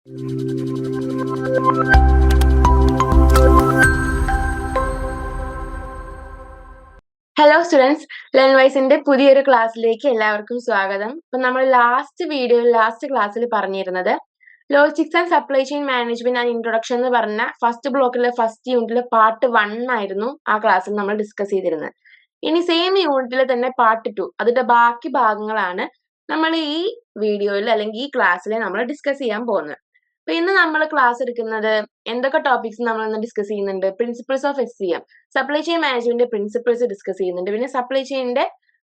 Hello students, ലേൺവൈസിന്റെ പുതിയൊരു ക്ലാസ്സിലേക്ക് എല്ലാവർക്കും സ്വാഗതം. അപ്പൊ നമ്മൾ ലാസ്റ്റ് ക്ലാസ്സിൽ പറഞ്ഞിരുന്നത് logistics and supply chain management and introduction എന്ന് പറഞ്ഞ ഫസ്റ്റ് ബ്ലോക്കിലെ ഫസ്റ്റ് യൂണിറ്റിലെ പാർട്ട് 1 ആയിരുന്നു ആ ക്ലാസ്സിൽ നമ്മൾ ഡിസ്കസ് ചെയ്തിരുന്നത്. ഇനി സെയിം യൂണിറ്റിലെ തന്നെ പാർട്ട് 2, അതിന്റെ ബാക്കി ഭാഗങ്ങളാണ് നമ്മൾ ഈ വീഡിയോയിൽ അല്ലെങ്കിൽ ഈ ക്ലാസ്സിൽ നമ്മൾ ഡിസ്കസ് ചെയ്യാൻ പോകുന്നത്. അപ്പൊ ഇന്ന് നമ്മൾ ക്ലാസ് എടുക്കുന്നത് എന്തൊക്കെ ടോപ്പിക്സ് നമ്മൾ ഇന്ന് ഡിസ്കസ് ചെയ്യുന്നുണ്ട്? Principles of SCM, supply chain management principles discuss ചെയ്യുന്നുണ്ട്. പിന്നെ സപ്ലൈ ചെയിനിന്റെ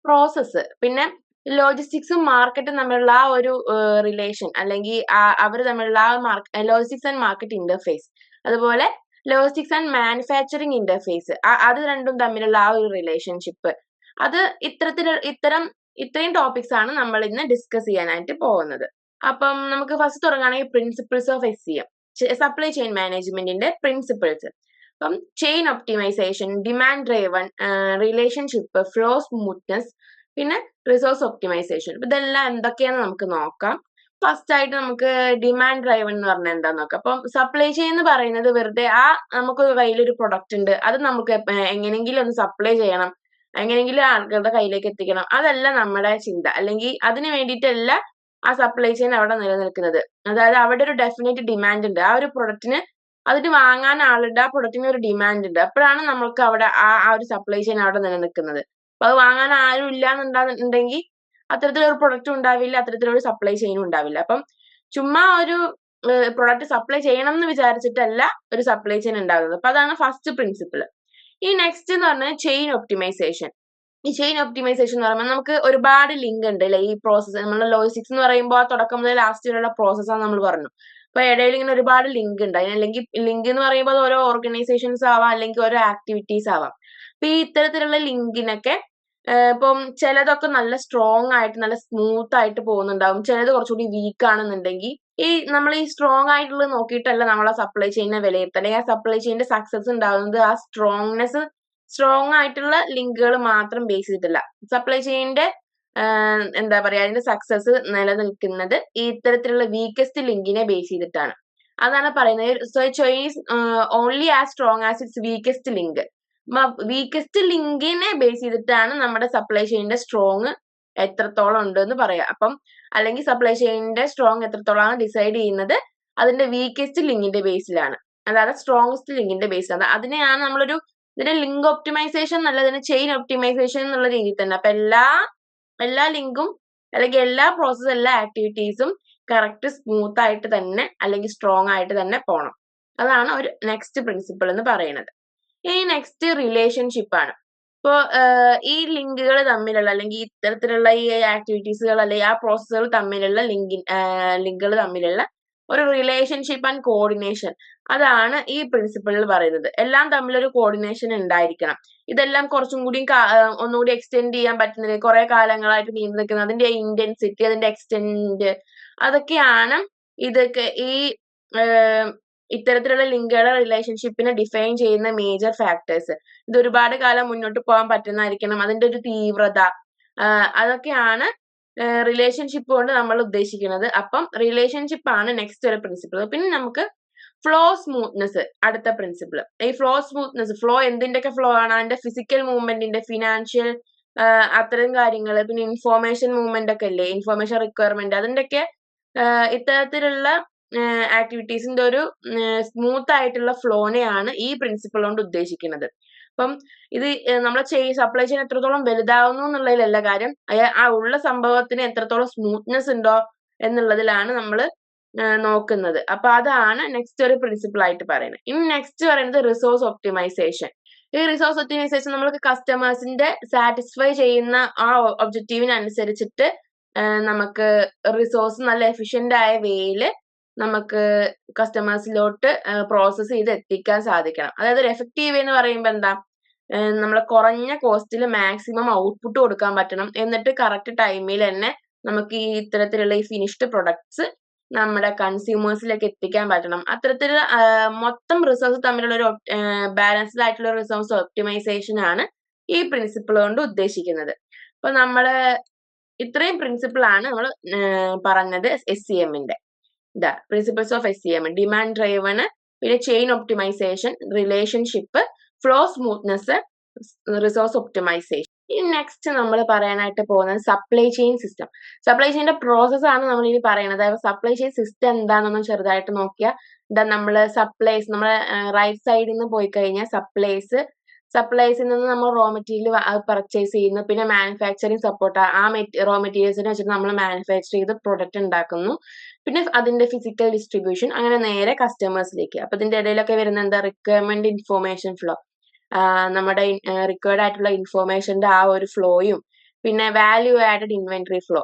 പ്രോസസ്സ്, പിന്നെ ലോജിസ്റ്റിക്സും മാർക്കറ്റും തമ്മിലുള്ള ആ ഒരു റിലേഷൻ, അല്ലെങ്കിൽ അവർ തമ്മിലുള്ള ആ ലോജിസ്റ്റിക്സ് ആൻഡ് മാർക്കറ്റ് ഇന്റർഫേസ്, അതുപോലെ ലോജിസ്റ്റിക്സ് ആൻഡ് മാനുഫാക്ചറിങ് ഇന്റർഫേസ്, അത് രണ്ടും തമ്മിലുള്ള ആ ഒരു റിലേഷൻഷിപ്പ്, അത് ഇത്രയും ടോപ്പിക്സ് ആണ് നമ്മൾ ഇന്ന് ഡിസ്കസ് ചെയ്യാനായിട്ട് പോകുന്നത്. അപ്പം നമുക്ക് ഫസ്റ്റ് തുടങ്ങുകയാണെങ്കിൽ principles of SCM, supply chain മാനേജ്മെന്റിന്റെ പ്രിൻസിപ്പിൾസ്. അപ്പം chain optimization, demand driven, relationship, flow smoothness, പിന്നെ റിസോഴ്സ് ഒപ്റ്റിമൈസേഷൻ. ഇതെല്ലാം എന്തൊക്കെയാണെന്ന് നമുക്ക് നോക്കാം. ഫസ്റ്റ് ആയിട്ട് നമുക്ക് ഡിമാൻഡ് ഡ്രൈവൺ എന്ന് പറഞ്ഞാൽ എന്താന്ന് നോക്കാം. അപ്പം സപ്ലൈ ചെയിൻ എന്ന് പറയുന്നത് വെറുതെ നമുക്ക് കയ്യിലൊരു പ്രൊഡക്റ്റ് ഉണ്ട്, അത് നമുക്ക് എങ്ങനെയെങ്കിലും ഒന്ന് സപ്ലൈ ചെയ്യണം, എങ്ങനെയെങ്കിലും ആളുകളുടെ കയ്യിലേക്ക് എത്തിക്കണം, അതല്ല നമ്മുടെ ചിന്ത. അല്ലെങ്കിൽ അതിന് വേണ്ടിയിട്ടല്ല ആ സപ്ലൈ ചെയിൻ അവിടെ നിലനിൽക്കുന്നത്. അതായത് അവിടെ ഒരു ഡെഫിനറ്റ് ഡിമാൻഡ് ഉണ്ട്, ആ ഒരു പ്രൊഡക്റ്റിന് അതിന് വാങ്ങാൻ ആളുണ്ട്, ആ പ്രൊഡക്റ്റിന് ഒരു ഡിമാൻഡ് ഉണ്ട്. അപ്പോഴാണ് നമുക്ക് അവിടെ ആ ഒരു സപ്ലൈ ചെയിൻ അവിടെ നിലനിൽക്കുന്നത്. അപ്പൊ അത് വാങ്ങാൻ ആരും ഇല്ല എന്നുണ്ടെങ്കിൽ അത്തരത്തിലൊരു പ്രൊഡക്റ്റും ഉണ്ടാവില്ല, അത്തരത്തിലൊരു സപ്ലൈ ചെയിനും ഉണ്ടാവില്ല. അപ്പം ചുമ്മാ ഒരു പ്രൊഡക്റ്റ് സപ്ലൈ ചെയ്യണം എന്ന് വിചാരിച്ചിട്ടല്ല ഒരു സപ്ലൈ ചെയിൻ ഉണ്ടാകുന്നത്. അപ്പൊ അതാണ് ഫസ്റ്റ് പ്രിൻസിപ്പിൾ. ഈ നെക്സ്റ്റ് എന്ന് പറഞ്ഞാൽ ചെയിൻ ഒപ്റ്റിമൈസേഷൻ. ഈ ചെയിൻ ഒപ്റ്റിമൈസേഷൻ എന്ന് പറയുമ്പോൾ നമുക്ക് ഒരുപാട് ലിങ്ക് ഉണ്ട് അല്ലെ ഈ പ്രോസസ്സ്. നമ്മൾ ലോജിസ്റ്റിക്സ് എന്ന് പറയുമ്പോൾ തുടക്കം മുതൽ ലാസ്റ്റ് വരെയുള്ള പ്രോസസ്സാണ് നമ്മൾ പറഞ്ഞു. അപ്പൊ ഇടയിൽ ഇങ്ങനെ ഒരുപാട് ലിങ്ക് ഉണ്ട്. അല്ലെങ്കിൽ ലിങ്ക് എന്ന് പറയുമ്പോൾ അത് ഓരോ ഓർഗനൈസേഷൻസ് ആവാം, അല്ലെങ്കിൽ ഓരോ ആക്ടിവിറ്റീസ് ആവാം. അപ്പൊ ഈ ഇത്തരത്തിലുള്ള ലിങ്കിനൊക്കെ ഇപ്പം ചിലതൊക്കെ നല്ല സ്ട്രോങ് ആയിട്ട് നല്ല സ്മൂത്ത് ആയിട്ട് പോകുന്നുണ്ടാവും, ചിലത് കുറച്ചുകൂടി വീക്ക് ആണെന്നുണ്ടെങ്കിൽ നമ്മൾ ഈ സ്ട്രോങ് ആയിട്ടുള്ളത് നോക്കിയിട്ടല്ല നമ്മൾ ആ സപ്ലൈ ചെയിനെ വിലയിരുത്തുക, അല്ലെങ്കിൽ ആ സപ്ലൈ ചെയിന്റെ സക്സസ് ഉണ്ടാകുന്നത് ആ സ്ട്രോങ് ആയിട്ടുള്ള ലിങ്കുകൾ മാത്രം ബേസ് ചെയ്തിട്ടില്ല. സപ്ലൈ ചെയിന്റെ എന്താ പറയാ, അതിന്റെ സക്സസ് നിലനിൽക്കുന്നത് ഈ ഇത്തരത്തിലുള്ള വീക്കസ്റ്റ് ലിങ്കിനെ ബേസ് ചെയ്തിട്ടാണ്. അതാണ് പറയുന്നത്. So chain is only as strong as its weakest link. Weakest ലിങ്കിനെ ബേസ് ചെയ്തിട്ടാണ് നമ്മുടെ സപ്ലൈ ചെയിന്റെ സ്ട്രോങ് എത്രത്തോളം ഉണ്ട് എന്ന് പറയാം. അപ്പം അല്ലെങ്കിൽ സപ്ലൈ ചെയിനിന്റെ സ്ട്രോങ് എത്രത്തോളമാണ് ഡിസൈഡ് ചെയ്യുന്നത് അതിന്റെ വീക്കസ്റ്റ് ലിങ്കിന്റെ ബേസിലാണ്, അതായത് സ്ട്രോങ്സ്റ്റ് ലിങ്കിന്റെ ബേസിലാണ്. അതിനെയാണ് ഇതിന്റെ ലിങ്ക് ഒപ്റ്റിമൈസേഷൻ എന്നല്ല, ഇതിന്റെ ചെയിൻ ഒപ്റ്റിമൈസേഷൻ എന്നുള്ള രീതിയിൽ തന്നെ. അപ്പൊ എല്ലാ ലിങ്കും അല്ലെങ്കിൽ എല്ലാ പ്രോസസ്സും എല്ലാ ആക്ടിവിറ്റീസും കറക്റ്റ് സ്മൂത്ത് ആയിട്ട് തന്നെ അല്ലെങ്കിൽ സ്ട്രോങ് ആയിട്ട് തന്നെ പോകണം. അതാണ് ഒരു നെക്സ്റ്റ് പ്രിൻസിപ്പിൾ എന്ന് പറയുന്നത്. ഇനി നെക്സ്റ്റ് റിലേഷൻഷിപ്പ് ആണ്. ഇപ്പോ ഈ ലിങ്കുകൾ തമ്മിലുള്ള അല്ലെങ്കിൽ ഇത്തരത്തിലുള്ള ഈ ആക്ടിവിറ്റീസുകൾ അല്ലെങ്കിൽ ആ പ്രോസസ്സുകൾ തമ്മിലുള്ള ലിങ്കുകൾ തമ്മിലുള്ള ഒരു റിലേഷൻഷിപ്പ് ആൻഡ് കോർഡിനേഷൻ, അതാണ് ഈ പ്രിൻസിപ്പിളിൽ പറയുന്നത്. എല്ലാം തമ്മിലൊരു കോർഡിനേഷൻ ഉണ്ടായിരിക്കണം. ഇതെല്ലാം കുറച്ചും കൂടി ഒന്നുകൂടി എക്സ്റ്റെൻഡ് ചെയ്യാൻ പറ്റുന്നത്, കുറെ കാലങ്ങളായിട്ട് നീണ്ടു നിൽക്കുന്നത്, അതിന്റെ ഇന്റൻസിറ്റി, അതിന്റെ എക്സ്റ്റെൻഡ്, അതൊക്കെയാണ് ഈ ഇത്തരത്തിലുള്ള ലിങ്കുകളുടെ റിലേഷൻഷിപ്പിനെ ഡിഫൈൻ ചെയ്യുന്ന മേജർ ഫാക്ടേഴ്സ്. ഇത് ഒരുപാട് കാലം മുന്നോട്ട് പോകാൻ പറ്റുന്നതായിരിക്കണം, അതിന്റെ ഒരു തീവ്രത, അതൊക്കെയാണ് റിലേഷൻഷിപ്പ് കൊണ്ട് നമ്മൾ ഉദ്ദേശിക്കുന്നത്. അപ്പം റിലേഷൻഷിപ്പ് ആണ് നെക്സ്റ്റ് ഒരു പ്രിൻസിപ്പിൾ. പിന്നെ നമുക്ക് ഫ്ലോ സ്മൂത്ത്നെസ്, അടുത്ത പ്രിൻസിപ്പിൾ. ഈ ഫ്ലോ സ്മൂത്ത്നെസ്, ഫ്ലോ എന്തിന്റെയൊക്കെ ഫ്ലോ ആണ്? അതിന്റെ ഫിസിക്കൽ മൂവ്മെന്റിന്റെ, ഫിനാൻഷ്യൽ, അത്തരം കാര്യങ്ങൾ, പിന്നെ ഇൻഫോർമേഷൻ മൂവ്മെന്റ് ഒക്കെ ഇല്ലേ, ഇൻഫോർമേഷൻ റിക്വയർമെന്റ്, അതിന്റെയൊക്കെ ഇത്തരത്തിലുള്ള ആക്ടിവിറ്റീസിന്റെ ഒരു സ്മൂത്ത് ആയിട്ടുള്ള ഫ്ലോനെയാണ് ഈ പ്രിൻസിപ്പിൾ കൊണ്ട് ഉദ്ദേശിക്കുന്നത്. അപ്പം ഇത് നമ്മളെ സപ്ലൈ ചെയിൻ എത്രത്തോളം വലുതാവുന്നു എന്നുള്ളതിലല്ല കാര്യം, ആ ഉള്ള സംഭവത്തിന് എത്രത്തോളം സ്മൂത്ത്നെസ് ഉണ്ടോ എന്നുള്ളതിലാണ് നമ്മൾ നോക്കുന്നത്. അപ്പൊ അതാണ് നെക്സ്റ്റ് ഒരു പ്രിൻസിപ്പിൾ ആയിട്ട് പറയുന്നത്. ഇനി നെക്സ്റ്റ് പറയുന്നത് റിസോഴ്സ് ഒപ്റ്റിമൈസേഷൻ. ഈ റിസോഴ്സ് ഒപ്റ്റിമൈസേഷൻ നമ്മൾക്ക് കസ്റ്റമേഴ്സിന്റെ സാറ്റിസ്ഫൈ ചെയ്യുന്ന ആ ഒബ്ജക്റ്റീവിനനുസരിച്ചിട്ട് നമുക്ക് റിസോഴ്സ് നല്ല എഫിഷ്യന്റ് ആയ വേയിൽ നമുക്ക് കസ്റ്റമേഴ്സിലോട്ട് പ്രോസസ്സ് ചെയ്ത് എത്തിക്കാൻ സാധിക്കണം. അതായത് ഒരു എഫക്റ്റീവ് എന്ന് പറയുമ്പോൾ എന്താ, നമ്മളെ കുറഞ്ഞ കോസ്റ്റിൽ മാക്സിമം ഔട്ട്പുട്ട് കൊടുക്കാൻ പറ്റണം, എന്നിട്ട് കറക്റ്റ് ടൈമിൽ തന്നെ നമുക്ക് ഈ ഇത്തരത്തിലുള്ള ഈ ഫിനിഷ്ഡ് പ്രൊഡക്ട്സ് നമ്മുടെ കൺസ്യൂമേഴ്സിലേക്ക് എത്തിക്കാൻ പറ്റണം. അത്തരത്തിൽ മൊത്തം റിസോഴ്സ് തമ്മിലുള്ള ഒരു ബാലൻസ്ഡ് ആയിട്ടുള്ള റിസോഴ്സ് ഒപ്റ്റിമൈസേഷൻ ആണ് ഈ പ്രിൻസിപ്പിൾ കൊണ്ട് ഉദ്ദേശിക്കുന്നത്. അപ്പൊ നമ്മള് ഇത്രയും പ്രിൻസിപ്പിൾ ആണ് നമ്മൾ പറഞ്ഞത് SCM ന്റെ. ഇതാ principles of SCM, demand driven, പിന്നെ chain optimisation, relationship, flow smoothness, resource optimisation. ഇനി നെക്സ്റ്റ് നമ്മൾ പറയാനായിട്ട് പോകുന്നത് സപ്ലൈ ചെയിൻ സിസ്റ്റം. സപ്ലൈ ചെയിന്റെ പ്രോസസ് ആണ് നമ്മൾ ഇനി പറയുന്നത്. സപ്ലൈ ചെയിൻ സിസ്റ്റം എന്താണെന്ന് ചെറുതായിട്ട് നോക്കിയാൽ ഇതാ നമ്മള് സപ്ലൈസ്, നമ്മളെ റൈറ്റ് സൈഡിൽ നിന്ന് പോയി കഴിഞ്ഞാൽ സപ്ലൈസിൽ നിന്ന് നമ്മൾ റോ മെറ്റീരിയൽ പർച്ചേസ് ചെയ്യുന്നു. പിന്നെ മാനുഫാക്ചറിങ് സപ്പോർട്ട്, ആ റോ മെറ്റീരിയൽസിനെ വെച്ചിട്ട് നമ്മൾ മാനുഫാക്ചർ ചെയ്ത് പ്രൊഡക്റ്റ് ഉണ്ടാക്കുന്നു. പിന്നെ അതിന്റെ ഫിസിക്കൽ ഡിസ്ട്രിബ്യൂഷൻ, അങ്ങനെ നേരെ കസ്റ്റമേഴ്സിലേക്ക്. അപ്പൊ ഇതിന്റെ ഇടയിലൊക്കെ വരുന്ന എന്താ റിക്വയർമെന്റ് ഇൻഫോർമേഷൻ ഫ്ലോ, നമ്മുടെ റിക്വയർഡ് ആയിട്ടുള്ള ഇൻഫോർമേഷന്റെ ആ ഒരു ഫ്ലോയും, പിന്നെ വാല്യൂ ആഡഡ് ഇൻവെന്ററി ഫ്ലോ,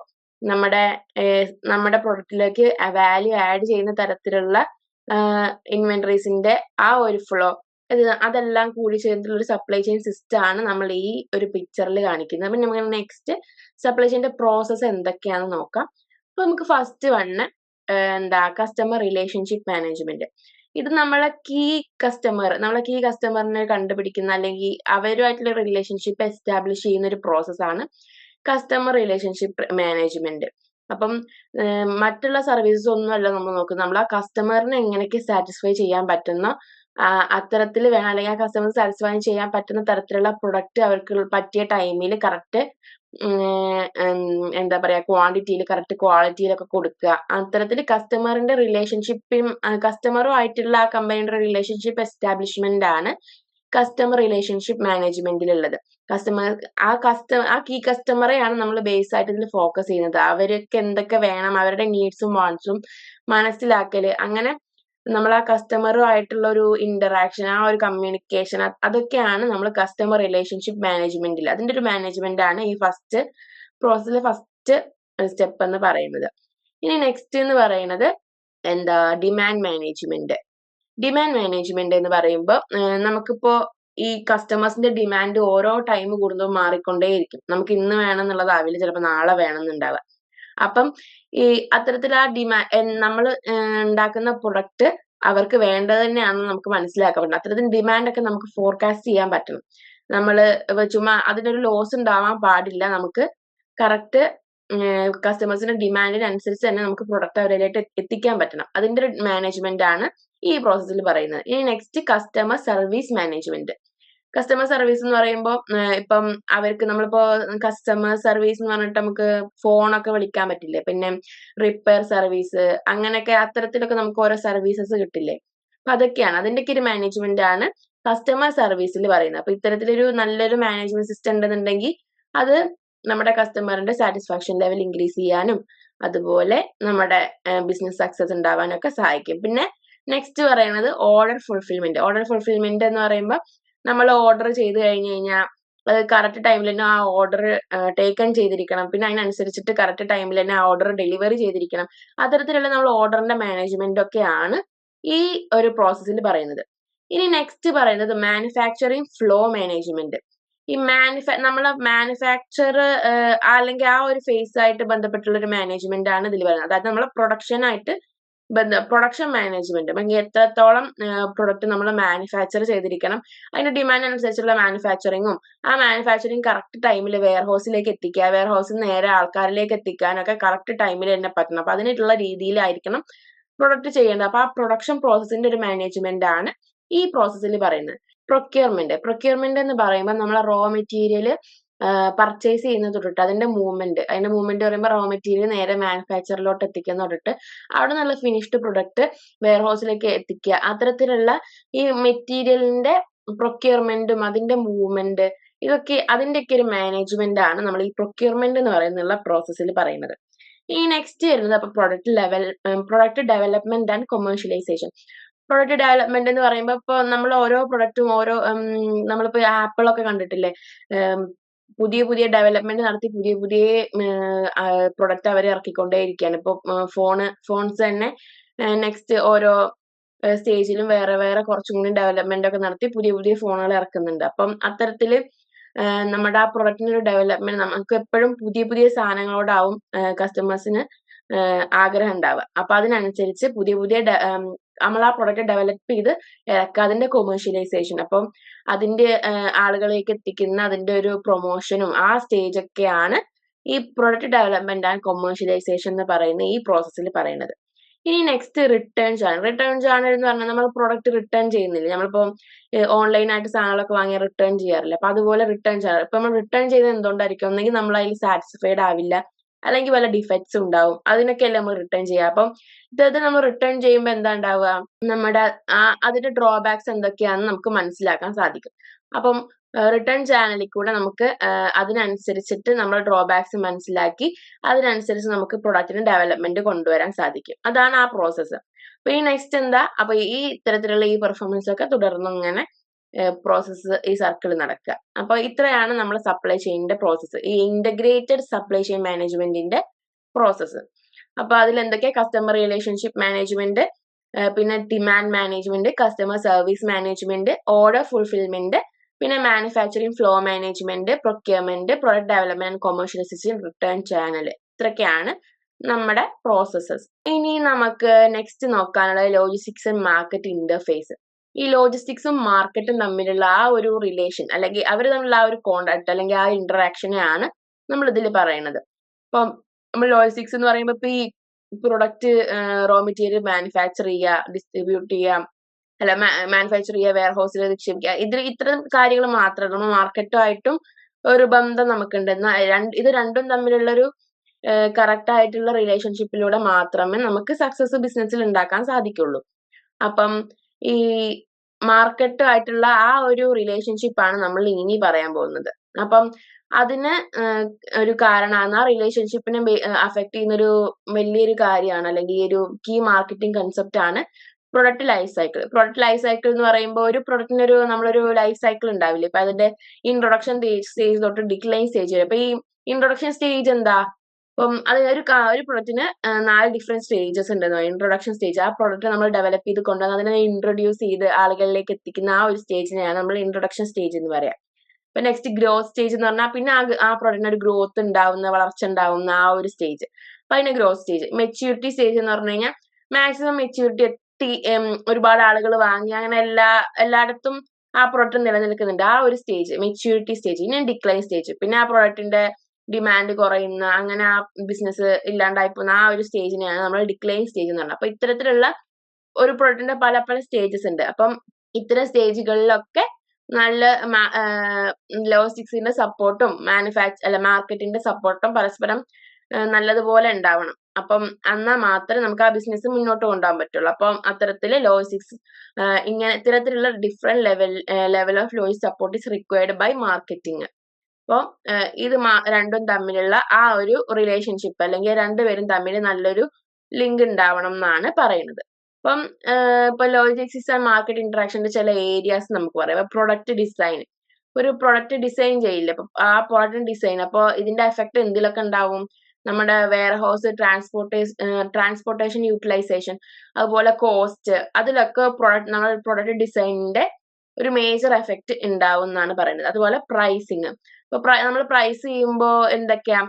നമ്മുടെ പ്രൊഡക്റ്റിലേക്ക് വാല്യൂ ആഡ് ചെയ്യുന്ന തരത്തിലുള്ള ഇൻവെന്ററീസിന്റെ ആ ഒരു ഫ്ലോ, അതെല്ലാം കൂടി ചേർന്നിട്ടുള്ള ഒരു സപ്ലൈ ചെയിൻ സിസ്റ്റം ആണ് നമ്മൾ ഈ ഒരു പിക്ചറിൽ കാണിക്കുന്നത്. അപ്പൊ നമുക്ക് നെക്സ്റ്റ് സപ്ലൈ ചെയിന്റെ പ്രോസസ്സ് എന്തൊക്കെയാണെന്ന് നോക്കാം. അപ്പൊ നമുക്ക് first one customer relationship management. ഇത് നമ്മളെ കീ കസ്റ്റമറിനെ കണ്ടുപിടിക്കുന്ന, അല്ലെങ്കിൽ അവരുമായിട്ടുള്ള റിലേഷൻഷിപ്പ് എസ്റ്റാബ്ലിഷ് ചെയ്യുന്ന ഒരു പ്രോസസ്സാണ് കസ്റ്റമർ റിലേഷൻഷിപ്പ് മാനേജ്മെന്റ്. അപ്പം മറ്റുള്ള സർവീസസ് ഒന്നുമല്ല നമ്മൾ നോക്കുന്നത്, നമ്മൾ ആ കസ്റ്റമറിനെ എങ്ങനെയൊക്കെ സാറ്റിസ്ഫൈ ചെയ്യാൻ പറ്റുന്ന അത്തരത്തിൽ വേണം, അല്ലെങ്കിൽ ആ കസ്റ്റമർ സാറ്റിസ്ഫൈ ചെയ്യാൻ പറ്റുന്ന തരത്തിലുള്ള പ്രൊഡക്റ്റ് അവർക്ക് പറ്റിയ ടൈമിൽ കറക്റ്റ് എന്താ പറയാ ക്വാണ്ടിറ്റിയിൽ കറക്റ്റ് ക്വാളിറ്റിയിലൊക്കെ കൊടുക്കുക. അത്തരത്തിൽ കസ്റ്റമറിന്റെ റിലേഷൻഷിപ്പും കസ്റ്റമറുമായിട്ടുള്ള ആ കമ്പനിയുടെ റിലേഷൻഷിപ്പ് എസ്റ്റാബ്ലിഷ്മെന്റ് ആണ് കസ്റ്റമർ റിലേഷൻഷിപ്പ് മാനേജ്മെന്റിലുള്ളത്. ആ കീ കസ്റ്റമറെയാണ് നമ്മൾ ബേസ് ആയിട്ട് ഇതിൽ ഫോക്കസ് ചെയ്യുന്നത്. അവർക്ക് എന്തൊക്കെ വേണം, അവരുടെ നീഡ്സും വാണ്ട്സും മനസ്സിലാക്കല്, അങ്ങനെ നമ്മൾ ആ കസ്റ്റമറുമായിട്ടുള്ള ഒരു ഇന്ററാക്ഷൻ, ആ ഒരു കമ്മ്യൂണിക്കേഷൻ, അതൊക്കെയാണ് നമ്മൾ കസ്റ്റമർ റിലേഷൻഷിപ്പ് മാനേജ്മെന്റിൽ, അതിന്റെ ഒരു മാനേജ്മെന്റ് ആണ് ഈ ഫസ്റ്റ് പ്രോസസ്സിലെ ഫസ്റ്റ് സ്റ്റെപ്പ് എന്ന് പറയുന്നത്. ഇനി നെക്സ്റ്റ് എന്ന് പറയുന്നത് ഡിമാൻഡ് മാനേജ്മെന്റ്. ഡിമാൻഡ് മാനേജ്മെന്റ് എന്ന് പറയുമ്പോൾ നമുക്കിപ്പോ ഈ കസ്റ്റമേഴ്സിന്റെ ഡിമാൻഡ് ഓരോ ടൈം കൂടുമ്പോൾ മാറിക്കൊണ്ടേയിരിക്കും. നമുക്ക് ഇന്ന് വേണം എന്നുള്ളതാവില്ല, ചിലപ്പോൾ നാളെ വേണമെന്നുണ്ടാവുക. അപ്പം ഈ അത്തരത്തിൽ ആ നമ്മൾ ഉണ്ടാക്കുന്ന പ്രൊഡക്റ്റ് അവർക്ക് വേണ്ടത് തന്നെയാണെന്ന് നമുക്ക് മനസ്സിലാക്കാൻ പറ്റണം. അത്തരത്തിൽ ഡിമാൻഡ് ഒക്കെ നമുക്ക് ഫോർകാസ്റ്റ് ചെയ്യാൻ പറ്റണം. നമ്മൾ ചുമ്മാ അതിനൊരു ലോസ് ഉണ്ടാവാൻ പാടില്ല. നമുക്ക് കറക്റ്റ് കസ്റ്റമേഴ്സിന്റെ ഡിമാൻഡിനനുസരിച്ച് തന്നെ നമുക്ക് പ്രൊഡക്റ്റ് അവരിലേക്ക് എത്തിക്കാൻ പറ്റണം. അതിന്റെ ഒരു മാനേജ്മെന്റ് ആണ് ഈ പ്രോസസ്സിൽ പറയുന്നത്. ഇനി next customer service management. Customer service എന്ന് പറയുമ്പോൾ ഇപ്പം അവർക്ക് നമ്മളിപ്പോ കസ്റ്റമർ സർവീസ് എന്ന് പറഞ്ഞിട്ട് നമുക്ക് ഫോണൊക്കെ വിളിക്കാൻ പറ്റില്ലേ, പിന്നെ റിപ്പയർ സർവീസ്, അങ്ങനെയൊക്കെ അത്തരത്തിലൊക്കെ നമുക്ക് ഓരോ സർവീസസ് കിട്ടില്ലേ. അപ്പൊ അതൊക്കെയാണ്, അതിന്റെയൊക്കെ ഒരു മാനേജ്മെന്റ് ആണ് കസ്റ്റമർ സർവീസിൽ പറയുന്നത്. അപ്പൊ ഇത്തരത്തിലൊരു നല്ലൊരു മാനേജ്മെന്റ് സിസ്റ്റം ഉണ്ടെന്നുണ്ടെങ്കിൽ അത് നമ്മുടെ കസ്റ്റമറിന്റെ സാറ്റിസ്ഫാക്ഷൻ ലെവൽ ഇൻക്രീസ് ചെയ്യാനും അതുപോലെ നമ്മുടെ ബിസിനസ് സക്സസ് ഉണ്ടാവാനും ഒക്കെ സഹായിക്കും. പിന്നെ നെക്സ്റ്റ് പറയുന്നത് ഓർഡർ ഫുൾഫിൽമെന്റ്. ഓർഡർ ഫുൾഫിൽമെന്റ് എന്ന് പറയുമ്പോൾ നമ്മൾ ഓർഡർ ചെയ്ത് കഴിഞ്ഞ് കഴിഞ്ഞാൽ അത് കറക്റ്റ് ടൈമിൽ തന്നെ ആ ഓർഡർ ടേക്കൺ ചെയ്തിരിക്കണം. പിന്നെ അതിനനുസരിച്ചിട്ട് കറക്റ്റ് ടൈമിൽ തന്നെ ആ ഓർഡർ ഡെലിവറി ചെയ്തിരിക്കണം. അത്തരത്തിലുള്ള നമ്മൾ ഓർഡറിന്റെ മാനേജ്മെന്റ് ഒക്കെയാണ് ഈ ഒരു പ്രോസസ്സിൽ പറയുന്നത്. ഇനി നെക്സ്റ്റ് പറയുന്നത് മാനുഫാക്ചറിങ് ഫ്ലോ മാനേജ്മെന്റ്. ഈ നമ്മളെ മാനുഫാക്ചർ അല്ലെങ്കിൽ ആ ഒരു ഫേസ് ആയിട്ട് ബന്ധപ്പെട്ടുള്ള ഒരു മാനേജ്മെന്റ് ആണ് ഇതിൽ പറയുന്നത്. അതായത് നമ്മളെ പ്രൊഡക്ഷൻ മാനേജ്മെന്റ്, അല്ലെങ്കിൽ എത്രത്തോളം പ്രൊഡക്റ്റ് നമ്മൾ മാനുഫാക്ചർ ചെയ്തിരിക്കണം, അതിന്റെ ഡിമാൻഡ് അനുസരിച്ചുള്ള മാനുഫാക്ചറിങ്ങും, ആ മാനുഫാക്ചറിങ് കറക്റ്റ് ടൈമിൽ വെയർ ഹൗസിലേക്ക് എത്തിക്കുക, വെയർ ഹൗസിൽ നേരെ ആൾക്കാരിലേക്ക് എത്തിക്കാനൊക്കെ കറക്റ്റ് ടൈമിൽ തന്നെ പറ്റണം. അപ്പൊ അതിനുള്ള രീതിയിലായിരിക്കണം പ്രൊഡക്റ്റ് ചെയ്യേണ്ടത്. അപ്പൊ ആ പ്രൊഡക്ഷൻ പ്രോസസ്സിന്റെ ഒരു മാനേജ്മെന്റ് ആണ് ഈ പ്രോസസ്സിൽ പറയുന്നത്. പ്രൊക്യൂർമെന്റ് എന്ന് പറയുമ്പോൾ നമ്മളെ റോ മെറ്റീരിയൽ പർച്ചേസ് ചെയ്യുന്നത് തൊട്ടിട്ട് അതിന്റെ മൂവ്മെന്റ് പറയുമ്പോൾ റോ മെറ്റീരിയൽ നേരെ മാനുഫാക്ചറിലോട്ട് എത്തിക്കുന്ന തൊട്ടിട്ട് അവിടെ നിന്നുള്ള ഫിനിഷ്ഡ് പ്രൊഡക്റ്റ് വെയർ ഹൗസിലേക്ക് എത്തിക്കുക, അത്തരത്തിലുള്ള ഈ മെറ്റീരിയലിന്റെ പ്രൊക്യൂർമെന്റും അതിന്റെ മൂവ്മെന്റ്, ഇതൊക്കെ അതിന്റെയൊക്കെ ഒരു മാനേജ്മെന്റ് ആണ് നമ്മൾ ഈ പ്രൊക്യൂർമെന്റ് എന്ന് പറയുന്ന പ്രോസസ്സിൽ പറയുന്നത്. ഈ നെക്സ്റ്റ് വരുന്നത് അപ്പൊ product development and commercialisation. Product development എന്ന് പറയുമ്പോൾ ഇപ്പൊ നമ്മൾ ഓരോ പ്രൊഡക്റ്റും നമ്മളിപ്പോ ആപ്പിളൊക്കെ കണ്ടിട്ടില്ലേ, പുതിയ പുതിയ ഡെവലപ്മെന്റ് നടത്തി പുതിയ പ്രൊഡക്റ്റ് അവർ ഇറക്കിക്കൊണ്ടേയിരിക്കുകയാണ്. ഇപ്പൊ ഫോൺസ് തന്നെ നെക്സ്റ്റ് ഓരോ സ്റ്റേജിലും വേറെ കുറച്ചും കൂടി ഡെവലപ്മെന്റ് ഒക്കെ നടത്തി പുതിയ ഫോണുകൾ ഇറക്കുന്നുണ്ട്. അപ്പം അത്തരത്തില് നമ്മുടെ ആ പ്രൊഡക്റ്റിന്റെ ഒരു ഡെവലപ്മെന്റ്, നമുക്ക് എപ്പോഴും പുതിയ സാധനങ്ങളോടാവും കസ്റ്റമേഴ്സിന് ആഗ്രഹം ഉണ്ടാവുക. അപ്പൊ അതിനനുസരിച്ച് പുതിയ നമ്മൾ ആ പ്രൊഡക്റ്റ് ഡെവലപ്പ് ചെയ്ത് ഇറക്കുക, അതിന്റെ കൊമേഴ്ഷ്യലൈസേഷൻ, അപ്പം അതിന്റെ ആളുകളിലേക്ക് എത്തിക്കുന്ന അതിന്റെ ഒരു പ്രൊമോഷനും ആ സ്റ്റേജ് ഒക്കെയാണ് ഈ പ്രൊഡക്റ്റ് ഡെവലപ്മെന്റ് ആൻഡ് കൊമേഴ്ഷ്യലൈസേഷൻ എന്ന് പറയുന്ന ഈ പ്രോസസ്സിൽ പറയുന്നത്. ഇനി next return channel. Return channel എന്ന് പറഞ്ഞാൽ നമ്മൾ പ്രൊഡക്റ്റ് റിട്ടേൺ ചെയ്യുന്നില്ല. നമ്മളിപ്പോൾ ഓൺലൈനായിട്ട് സാധനങ്ങളൊക്കെ വാങ്ങി റിട്ടേൺ ചെയ്യാറില്ല. അപ്പൊ അതുപോലെ റിട്ടേൺ ചാനൽ. ഇപ്പൊ നമ്മൾ റിട്ടേൺ ചെയ്തത് എന്തുകൊണ്ടായിരിക്കും? ഒന്നെങ്കിൽ നമ്മൾ അതിൽ സാറ്റിസ്ഫൈഡ് ആവില്ല, അല്ലെങ്കിൽ വല്ല ഡിഫക്ട്സ് ഉണ്ടാവും. അതിനൊക്കെയല്ലേ നമ്മൾ റിട്ടേൺ ചെയ്യുക. അപ്പം ഇത് നമ്മൾ റിട്ടേൺ ചെയ്യുമ്പോൾ എന്താ ഉണ്ടാവുക? നമ്മുടെ അതിന്റെ ഡ്രോബാക്സ് എന്തൊക്കെയാണെന്ന് നമുക്ക് മനസ്സിലാക്കാൻ സാധിക്കും. അപ്പം റിട്ടേൺ ചാനലിൽ കൂടെ നമുക്ക് അതിനനുസരിച്ചിട്ട് നമ്മൾ ഡ്രോബാക്സ് മനസ്സിലാക്കി അതിനനുസരിച്ച് നമുക്ക് പ്രൊഡക്റ്റിന് ഡെവലപ്മെന്റ് കൊണ്ടുവരാൻ സാധിക്കും. അതാണ് ആ പ്രോസസ്സ്. അപ്പൊ ഈ നെക്സ്റ്റ് എന്താ? അപ്പൊ ഈ ഇത്തരത്തിലുള്ള ഈ പെർഫോമൻസ് ഒക്കെ തുടർന്ന് ഇങ്ങനെ പ്രോസസ്സ് ഈ സർക്കിൾ നടക്കുക. അപ്പൊ ഇത്രയാണ് നമ്മുടെ സപ്ലൈ ചെയിനിന്റെ പ്രോസസ്സ്, ഈ ഇന്റഗ്രേറ്റഡ് സപ്ലൈ ചെയിൻ മാനേജ്മെന്റിന്റെ പ്രോസസ്സ്. അപ്പൊ അതിൽ എന്തൊക്കെയാ? കസ്റ്റമർ റിലേഷൻഷിപ്പ് മാനേജ്മെന്റ്, പിന്നെ demand management, customer service management, order fulfilment, പിന്നെ manufacturing flow management, procurement, product development and commercialisation, return channel. ഇത്രയൊക്കെയാണ് നമ്മുടെ പ്രോസസ്സസ്. ഇനി നമുക്ക് നെക്സ്റ്റ് നോക്കാനുള്ളത് ലോജിസ്റ്റിക്സ് ആൻഡ് മാർക്കറ്റ് ഇന്റർഫേസ്. ഈ ലോജിസ്റ്റിക്സും മാർക്കറ്റും തമ്മിലുള്ള ആ ഒരു റിലേഷൻ, അല്ലെങ്കിൽ അവർ തമ്മിലുള്ള ആ ഒരു കോണ്ടാക്ട് അല്ലെങ്കിൽ ആ ഇന്ററാക്ഷനെയാണ് നമ്മൾ ഇതിൽ പറയുന്നത്. ഇപ്പം നമ്മൾ ലോജിസ്റ്റിക്സ് എന്ന് പറയുമ്പോൾ ഇപ്പൊ ഈ പ്രൊഡക്റ്റ് റോ മെറ്റീരിയൽ മാനുഫാക്ചർ ചെയ്യുക, ഡിസ്ട്രിബ്യൂട്ട് ചെയ്യുക, അല്ല മാനുഫാക്ചർ ചെയ്യുക, വെയർ ഹൗസിൽ നിക്ഷേപിക്കുക, ഇത്തരം കാര്യങ്ങൾ മാത്രമല്ല. നമ്മൾ മാർക്കറ്റുമായിട്ടും ഒരു ബന്ധം നമുക്കുണ്ട്. ഇത് രണ്ടും തമ്മിലുള്ളൊരു കറക്റ്റ് ആയിട്ടുള്ള റിലേഷൻഷിപ്പിലൂടെ മാത്രമേ നമുക്ക് സക്സസ് ബിസിനസ്സിൽ ഉണ്ടാക്കാൻ സാധിക്കുള്ളൂ. അപ്പം ഈ മാർക്കറ്റുമായിട്ടുള്ള ആ ഒരു റിലേഷൻഷിപ്പാണ് നമ്മൾ ഇനി പറയാൻ പോകുന്നത്. അപ്പം അതിന് ഒരു കാരണമാണ്, ആ റിലേഷൻഷിപ്പിനെ അഫക്ട് ചെയ്യുന്നൊരു വലിയൊരു കാര്യമാണ്, അല്ലെങ്കിൽ ഈ ഒരു കീ മാർക്കറ്റിംഗ് കൺസെപ്റ്റ് ആണ് product life cycle. Product life cycle എന്ന് പറയുമ്പോൾ ഒരു പ്രൊഡക്റ്റിനൊരു നമ്മളൊരു ലൈഫ് സൈക്കിൾ ഉണ്ടാവില്ലേ? ഇപ്പൊ അതിന്റെ ഇൻട്രൊഡക്ഷൻ സ്റ്റേജ് തൊട്ട് ഡിക്ലൈൻ സ്റ്റേജ് വരെ. അപ്പൊ ഈ ഇൻട്രൊഡക്ഷൻ സ്റ്റേജ് എന്താ? അപ്പം അത് ഒരു പ്രൊഡക്റ്റിന് 4 ഡിഫറെന്റ് സ്റ്റേജസ് ഉണ്ടെന്ന് പറയും. ഇൻട്രൊഡക്ഷൻ സ്റ്റേജ്, ആ പ്രൊഡക്റ്റ് നമ്മൾ ഡെവലപ്പ് ചെയ്ത് കൊണ്ടുവന്ന് അതിനെ ഇൻട്രൊഡ്യൂസ് ചെയ്ത് ആളുകളിലേക്ക് എത്തിക്കുന്ന ആ ഒരു സ്റ്റേജിനെയാണ് നമ്മൾ ഇൻട്രൊഡക്ഷൻ സ്റ്റേജ് എന്ന് പറയാം. ഇപ്പൊ നെക്സ്റ്റ് ഗ്രോത്ത് സ്റ്റേജ് എന്ന് പറഞ്ഞാൽ പിന്നെ ആ പ്രൊഡക്റ്റിന് ഒരു ഗ്രോത്ത് ഉണ്ടാവുന്ന, വളർച്ച ഉണ്ടാവുന്ന ആ ഒരു സ്റ്റേജ്, അപ്പൊ അതിന്റെ ഗ്രോത്ത് സ്റ്റേജ്. മെച്യൂരിറ്റി സ്റ്റേജ് എന്ന് പറഞ്ഞു കഴിഞ്ഞാൽ മാക്സിമം മെച്യൂരിറ്റി എത്തി, ഒരുപാട് ആളുകൾ വാങ്ങി, അങ്ങനെ എല്ലായിടത്തും ആ പ്രൊഡക്റ്റ് നിലനിൽക്കുന്നുണ്ട്, ആ ഒരു സ്റ്റേജ് മെച്യൂരിറ്റി സ്റ്റേജ്. ഇനി ഡിക്ലൈൻ സ്റ്റേജ്, പിന്നെ ആ പ്രൊഡക്റ്റിന്റെ ഡിമാൻഡ് കുറയുന്ന, അങ്ങനെ ആ ബിസിനസ് ഇല്ലാണ്ടായി പോകുന്ന ആ ഒരു സ്റ്റേജിനെയാണ് നമ്മൾ ഡിക്ലൈൻ സ്റ്റേജ് എന്ന് പറയുന്നത്. അപ്പൊ ഇത്തരത്തിലുള്ള ഒരു പ്രൊഡക്റ്റിന്റെ പല പല സ്റ്റേജസ് ഉണ്ട്. അപ്പം ഇത്തരം സ്റ്റേജുകളിലൊക്കെ നല്ല ലോജിസ്റ്റിക്സിന്റെ സപ്പോർട്ടും മാർക്കറ്റിന്റെ സപ്പോർട്ടും പരസ്പരം നല്ലതുപോലെ ഉണ്ടാവണം. അപ്പം എന്നാൽ മാത്രമേ നമുക്ക് ആ ബിസിനസ് മുന്നോട്ട് കൊണ്ടുപോകാൻ പറ്റുള്ളൂ. അപ്പം അത്തരത്തില് ലോജിസ്റ്റിക്സ് ഇത്തരത്തിലുള്ള different level of logistic support is required by marketing. അപ്പോൾ ഇത് രണ്ടും തമ്മിലുള്ള ആ ഒരു റിലേഷൻഷിപ്പ്, അല്ലെങ്കിൽ രണ്ടുപേരും തമ്മിൽ നല്ലൊരു ലിങ്ക് ഉണ്ടാവണം എന്നാണ് പറയുന്നത്. അപ്പം ഇപ്പൊ ലോജിസ്റ്റിക്സ് ആൻഡ് മാർക്കറ്റ് ഇന്ററാക്ഷന്റെ ചില ഏരിയാസ് നമുക്ക് പറയാം. പ്രൊഡക്റ്റ് ഡിസൈൻ, ഒരു പ്രൊഡക്റ്റ് ഡിസൈൻ ചെയ്യില്ല, അപ്പൊ ആ പ്രൊഡക്റ്റ് ഡിസൈൻ, അപ്പോൾ ഇതിന്റെ എഫക്ട് എന്തിലൊക്കെ ഉണ്ടാവും? നമ്മുടെ വെയർ ഹൗസ്, ട്രാൻസ്പോർട്ടേഷൻ യൂട്ടിലൈസേഷൻ, അതുപോലെ കോസ്റ്റ്, അതിലൊക്കെ നമ്മൾ പ്രൊഡക്റ്റ് ഡിസൈനിന്റെ ഒരു മേജർ എഫക്ട് ഉണ്ടാവും എന്നാണ് പറയുന്നത്. അതുപോലെ പ്രൈസിങ്, ഇപ്പൊ നമ്മൾ പ്രൈസ് ചെയ്യുമ്പോൾ എന്തൊക്കെയാ?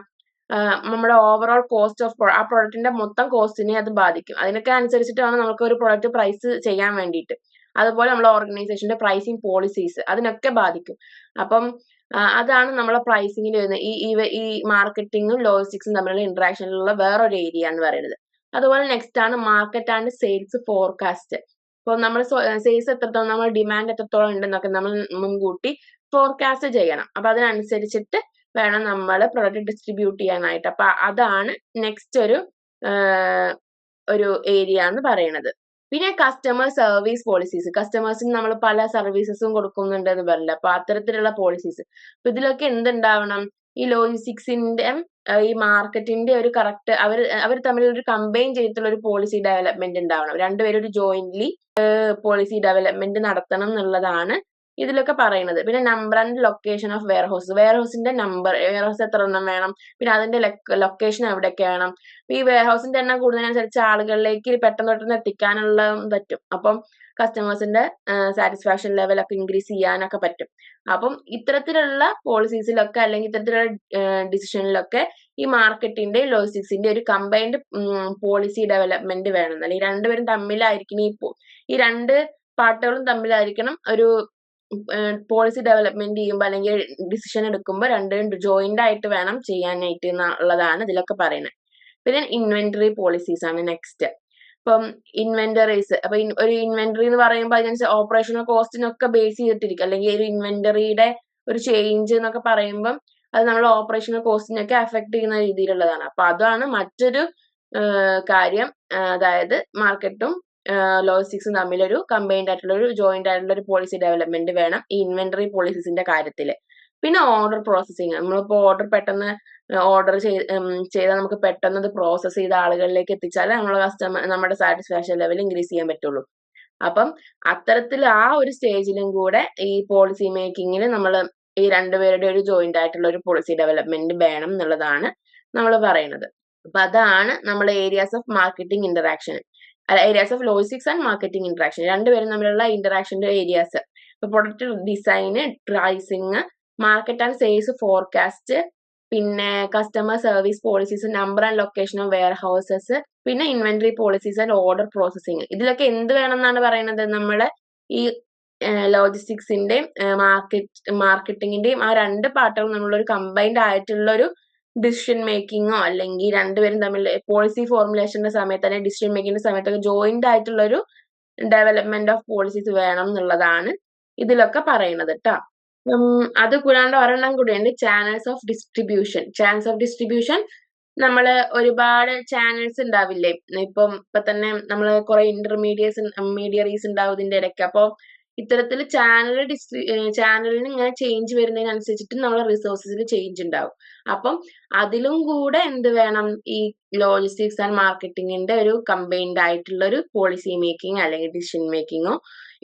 നമ്മുടെ ഓവറോൾ കോസ്റ്റ് ഓഫ് ആ പ്രൊഡക്റ്റിന്റെ മൊത്തം കോസ്റ്റിനെ അത് ബാധിക്കും. അതിനൊക്കെ അനുസരിച്ചിട്ടാണ് നമുക്ക് ഒരു പ്രൊഡക്റ്റ് പ്രൈസ് ചെയ്യാൻ വേണ്ടിയിട്ട്. അതുപോലെ നമ്മളെ ഓർഗനൈസേഷന്റെ പ്രൈസിങ് പോളിസീസ് അതിനൊക്കെ ബാധിക്കും. അപ്പം അതാണ് നമ്മളെ പ്രൈസിങ്ങിൽ വരുന്നത്. ഈ മാർക്കറ്റിങ്ങും ലോജിസ്റ്റിക്സും തമ്മിലുള്ള ഇന്ററാക്ഷനിലുള്ള വേറൊരു ഏരിയ എന്ന് പറയുന്നത്. അതുപോലെ നെക്സ്റ്റ് ആണ് മാർക്കറ്റ് ആൻഡ് സെയിൽസ് ഫോർകാസ്റ്റ്. ഇപ്പൊ നമ്മൾ സെയിൽസ് എത്രത്തോളം, നമ്മൾ ഡിമാൻഡ് എത്രത്തോളം ഉണ്ടെന്നൊക്കെ നമ്മൾ മുൻകൂട്ടി ഫോർകാസ്റ്റ് ചെയ്യണം. അപ്പൊ അതിനനുസരിച്ചിട്ട് വേണം നമ്മൾ പ്രൊഡക്റ്റ് ഡിസ്ട്രിബ്യൂട്ട് ചെയ്യാനായിട്ട്. അപ്പൊ അതാണ് നെക്സ്റ്റ് ഒരു ഏരിയ എന്ന് പറയുന്നത്. പിന്നെ കസ്റ്റമർ സർവീസ് പോളിസീസ്, കസ്റ്റമേഴ്സിന് നമ്മൾ പല സർവീസസും കൊടുക്കുന്നുണ്ട് എന്ന് പറഞ്ഞില്ല, അപ്പൊ അത്തരത്തിലുള്ള പോളിസീസ്. അപ്പൊ ഇതിലൊക്കെ എന്തുണ്ടാവണം? ഈ ലോജിസ്റ്റിക്സിന്റെ ഈ മാർക്കറ്റിന്റെ ഒരു കറക്റ്റ് അവർ തമ്മിൽ ഒരു കമ്പൈൻ ചെയ്തിട്ടുള്ള ഒരു പോളിസി ഡെവലപ്മെന്റ് ഉണ്ടാവണം. രണ്ടുപേരും ഒരു ജോയിന്റ്ലി പോളിസി ഡെവലപ്മെന്റ് നടത്തണം എന്നുള്ളതാണ് ഇതിലൊക്കെ പറയുന്നത്. പിന്നെ നമ്പർ ആൻഡ് ലൊക്കേഷൻ ഓഫ് വെയർ ഹൗസിന്റെ നമ്പർ, വെയർ ഹൗസ് എത്ര എണ്ണം വേണം, പിന്നെ അതിന്റെ ലൊക്കേഷൻ എവിടെയൊക്കെ വേണം. ഈ വെയർ ഹൗസിന്റെ എണ്ണം കൂടുന്നതിനനുസരിച്ച് ആളുകളിലേക്ക് പെട്ടെന്ന് എത്തിക്കാനുള്ള പറ്റും. അപ്പം കസ്റ്റമേഴ്സിന്റെ സാറ്റിസ്ഫാക്ഷൻ ലെവൽ ഒക്കെ ഇൻക്രീസ് ചെയ്യാനൊക്കെ പറ്റും. അപ്പം ഇത്തരത്തിലുള്ള പോളിസീസിലൊക്കെ, അല്ലെങ്കിൽ ഇത്തരത്തിലുള്ള ഡിസിഷനിലൊക്കെ ഈ മാർക്കറ്റിന്റെ ലോജിസ്റ്റിക്സിന്റെ ഒരു കമ്പൈൻഡ് പോളിസി ഡെവലപ്മെന്റ് വേണം. അല്ലെങ്കിൽ രണ്ടുപേരും തമ്മിലായിരിക്കണം, ഈ രണ്ട് പാർട്ടുകളും തമ്മിലായിരിക്കണം ഒരു പോളിസി ഡെവലപ്മെന്റ് ചെയ്യുമ്പോൾ അല്ലെങ്കിൽ ഡിസിഷൻ എടുക്കുമ്പോൾ രണ്ടും ജോയിന്റ് ആയിട്ട് വേണം ചെയ്യാനായിട്ട് എന്നുള്ളതാണ് ഇതിലൊക്കെ പറയുന്നത്. പിന്നെ ഇൻവെന്ററി പോളിസീസ് ആണ് നെക്സ്റ്റ്. ഇപ്പം ഇൻവെന്ററീസ്, അപ്പൊ ഒരു ഇൻവെന്ററി എന്ന് പറയുമ്പോൾ അതിനനുസരിച്ച് ഓപ്പറേഷണൽ കോസ്റ്റിനൊക്കെ ബേസ് ചെയ്തിട്ടിരിക്കും. അല്ലെങ്കിൽ ഒരു ഇൻവെന്ററിയുടെ ഒരു ചേഞ്ച് എന്നൊക്കെ പറയുമ്പം അത് നമ്മുടെ ഓപ്പറേഷണൽ കോസ്റ്റിനൊക്കെ അഫക്ട് ചെയ്യുന്ന രീതിയിലുള്ളതാണ്. അപ്പൊ അതാണ് മറ്റൊരു കാര്യം. അതായത് മാർക്കറ്റും ലോജിസ്റ്റിക്സും തമ്മിലൊരു കമ്പൈൻഡ് ആയിട്ടുള്ള ഒരു ജോയിന്റ് ആയിട്ടുള്ള ഒരു പോളിസി ഡെവലപ്മെന്റ് വേണം ഈ ഇൻവെന്ററി പോളിസീസിന്റെ കാര്യത്തിൽ. പിന്നെ ഓർഡർ പ്രോസസ്സിങ്, നമ്മളിപ്പോ ഓർഡർ പെട്ടെന്ന് ഓർഡർ ചെയ്താൽ നമുക്ക് പെട്ടെന്ന് അത് പ്രോസസ്സ് ചെയ്ത ആളുകളിലേക്ക് എത്തിച്ചാലേ നമ്മുടെ സാറ്റിസ്ഫാക്ഷൻ ലെവൽ ഇൻക്രീസ് ചെയ്യാൻ പറ്റുള്ളൂ. അപ്പം അത്തരത്തിൽ ആ ഒരു സ്റ്റേജിലും കൂടെ ഈ പോളിസി മേക്കിങ്ങിൽ നമ്മൾ ഈ രണ്ടുപേരുടെ ഒരു ജോയിന്റ് ആയിട്ടുള്ള ഒരു പോളിസി ഡെവലപ്മെന്റ് വേണം എന്നുള്ളതാണ് നമ്മൾ പറയുന്നത്. അപ്പൊ അതാണ് നമ്മൾ areas of marketing interaction, areas of logistics and marketing interaction, രണ്ടുപേരും തമ്മിലുള്ള ഇന്ററാക്ഷന്റെ ഏരിയാസ്. ഇപ്പൊ product design, pricing, market and sales forecast, പിന്നെ customer service policies, number and location of warehouses, പിന്നെ inventory policies and order processing. ഇതിലൊക്കെ എന്ത് വേണമെന്നാണ് പറയുന്നത്? നമ്മള് ഈ ലോജിസ്റ്റിക്സിന്റെയും മാർക്കറ്റിംഗിന്റെയും ആ രണ്ട് പാർട്ടുകളും നമ്മളൊരു കമ്പൈൻഡ് ആയിട്ടുള്ള ഒരു ഡിസിഷൻ മേക്കിങ്ങോ അല്ലെങ്കിൽ രണ്ടുപേരും തമ്മിൽ പോളിസി ഫോർമുലേഷന്റെ സമയത്ത് അല്ലെങ്കിൽ ഡിസിഷൻ മേക്കിങ്ങിന്റെ സമയത്തൊക്കെ ജോയിന്റ് ആയിട്ടുള്ള ഒരു ഡെവലപ്മെന്റ് ഓഫ് പോളിസീസ് വേണം എന്നുള്ളതാണ് ഇതിലൊക്കെ പറയുന്നത് ട്ടോ. അത് കൂടാണ്ട് ഒരെണ്ണം കൂടിയുണ്ട്, channels of distribution. Channels of distribution നമ്മള് ഒരുപാട് ചാനൽസ് ഉണ്ടാവില്ലേ? ഇപ്പൊ തന്നെ നമ്മള് കുറെ മീഡിയറീസ് ഉണ്ടാവും ഇതിന്റെ ഇടയ്ക്ക്. അപ്പൊ ഇത്തരത്തിൽ ചാനലിന് ഇങ്ങനെ ചേഞ്ച് വരുന്നതിനനുസരിച്ചിട്ട് നമ്മളെ റിസോഴ്സസിൽ ചേഞ്ച് ഉണ്ടാവും. അപ്പം അതിലും കൂടെ എന്ത് വേണം? ഈ ലോജിസ്റ്റിക്സ് ആൻഡ് മാർക്കറ്റിംഗിന്റെ ഒരു കമ്പൈൻഡ് ആയിട്ടുള്ള ഒരു പോളിസി മേക്കിംഗ് അല്ലെങ്കിൽ ഡിസിഷൻ മേക്കിങ്ങോ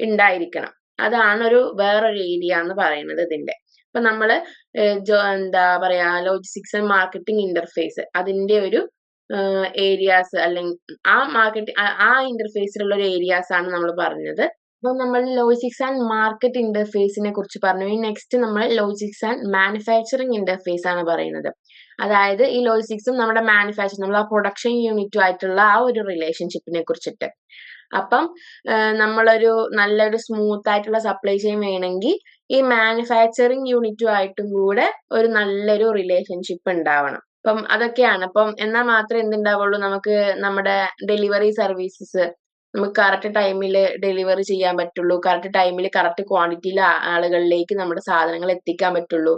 ഉണ്ടായിരിക്കണം. അതാണ് വേറൊരു ഏരിയ എന്ന് പറയുന്നത് ഇതിന്റെ. അപ്പൊ നമ്മള് എന്താ പറയാ, ലോജിസ്റ്റിക്സ് ആൻഡ് മാർക്കറ്റിംഗ് ഇന്റർഫേസ്, അതിന്റെ ഒരു ഏരിയാസ് അല്ലെങ്കിൽ ആ ഇന്റർഫേസിലുള്ള ഒരു ഏരിയാസ് ആണ് നമ്മൾ പറഞ്ഞത്. അപ്പൊ നമ്മൾ ലോജിസ്റ്റിക്സ് ആൻഡ് മാർക്കറ്റ് ഇന്റർഫേസിനെ കുറിച്ച് പറഞ്ഞു. ഇനി നെക്സ്റ്റ് നമ്മൾ ലോജിസ്റ്റിക്സ് ആൻഡ് മാനുഫാക്ചറിങ് ഇന്റർഫേസ് ആണ് പറയുന്നത്. അതായത് ഈ ലോജിസ്റ്റിക്സും നമ്മുടെ മാനുഫാക്ചറിങ്, നമ്മൾ ആ പ്രൊഡക്ഷൻ യൂണിറ്റും ആയിട്ടുള്ള ആ ഒരു റിലേഷൻഷിപ്പിനെ കുറിച്ചിട്ട്. അപ്പം നമ്മളൊരു നല്ലൊരു സ്മൂത്ത് ആയിട്ടുള്ള സപ്ലൈ ചെയിൻ വേണമെങ്കിൽ ഈ മാനുഫാക്ചറിങ് യൂണിറ്റും ആയിട്ടും കൂടെ ഒരു നല്ലൊരു റിലേഷൻഷിപ്പ് ഉണ്ടാവണം. അപ്പം അതൊക്കെയാണ്. അപ്പം എന്നാൽ മാത്രമേ എന്തുണ്ടാവുള്ളൂ, നമുക്ക് നമ്മുടെ ഡെലിവറി സർവീസസ് നമുക്ക് കറക്റ്റ് ടൈമിൽ ഡെലിവറി ചെയ്യാൻ പറ്റുള്ളൂ. കറക്റ്റ് ടൈമിൽ കറക്റ്റ് ക്വാണ്ടിറ്റിയിൽ ആളുകളിലേക്ക് നമ്മുടെ സാധനങ്ങൾ എത്തിക്കാൻ പറ്റുള്ളൂ.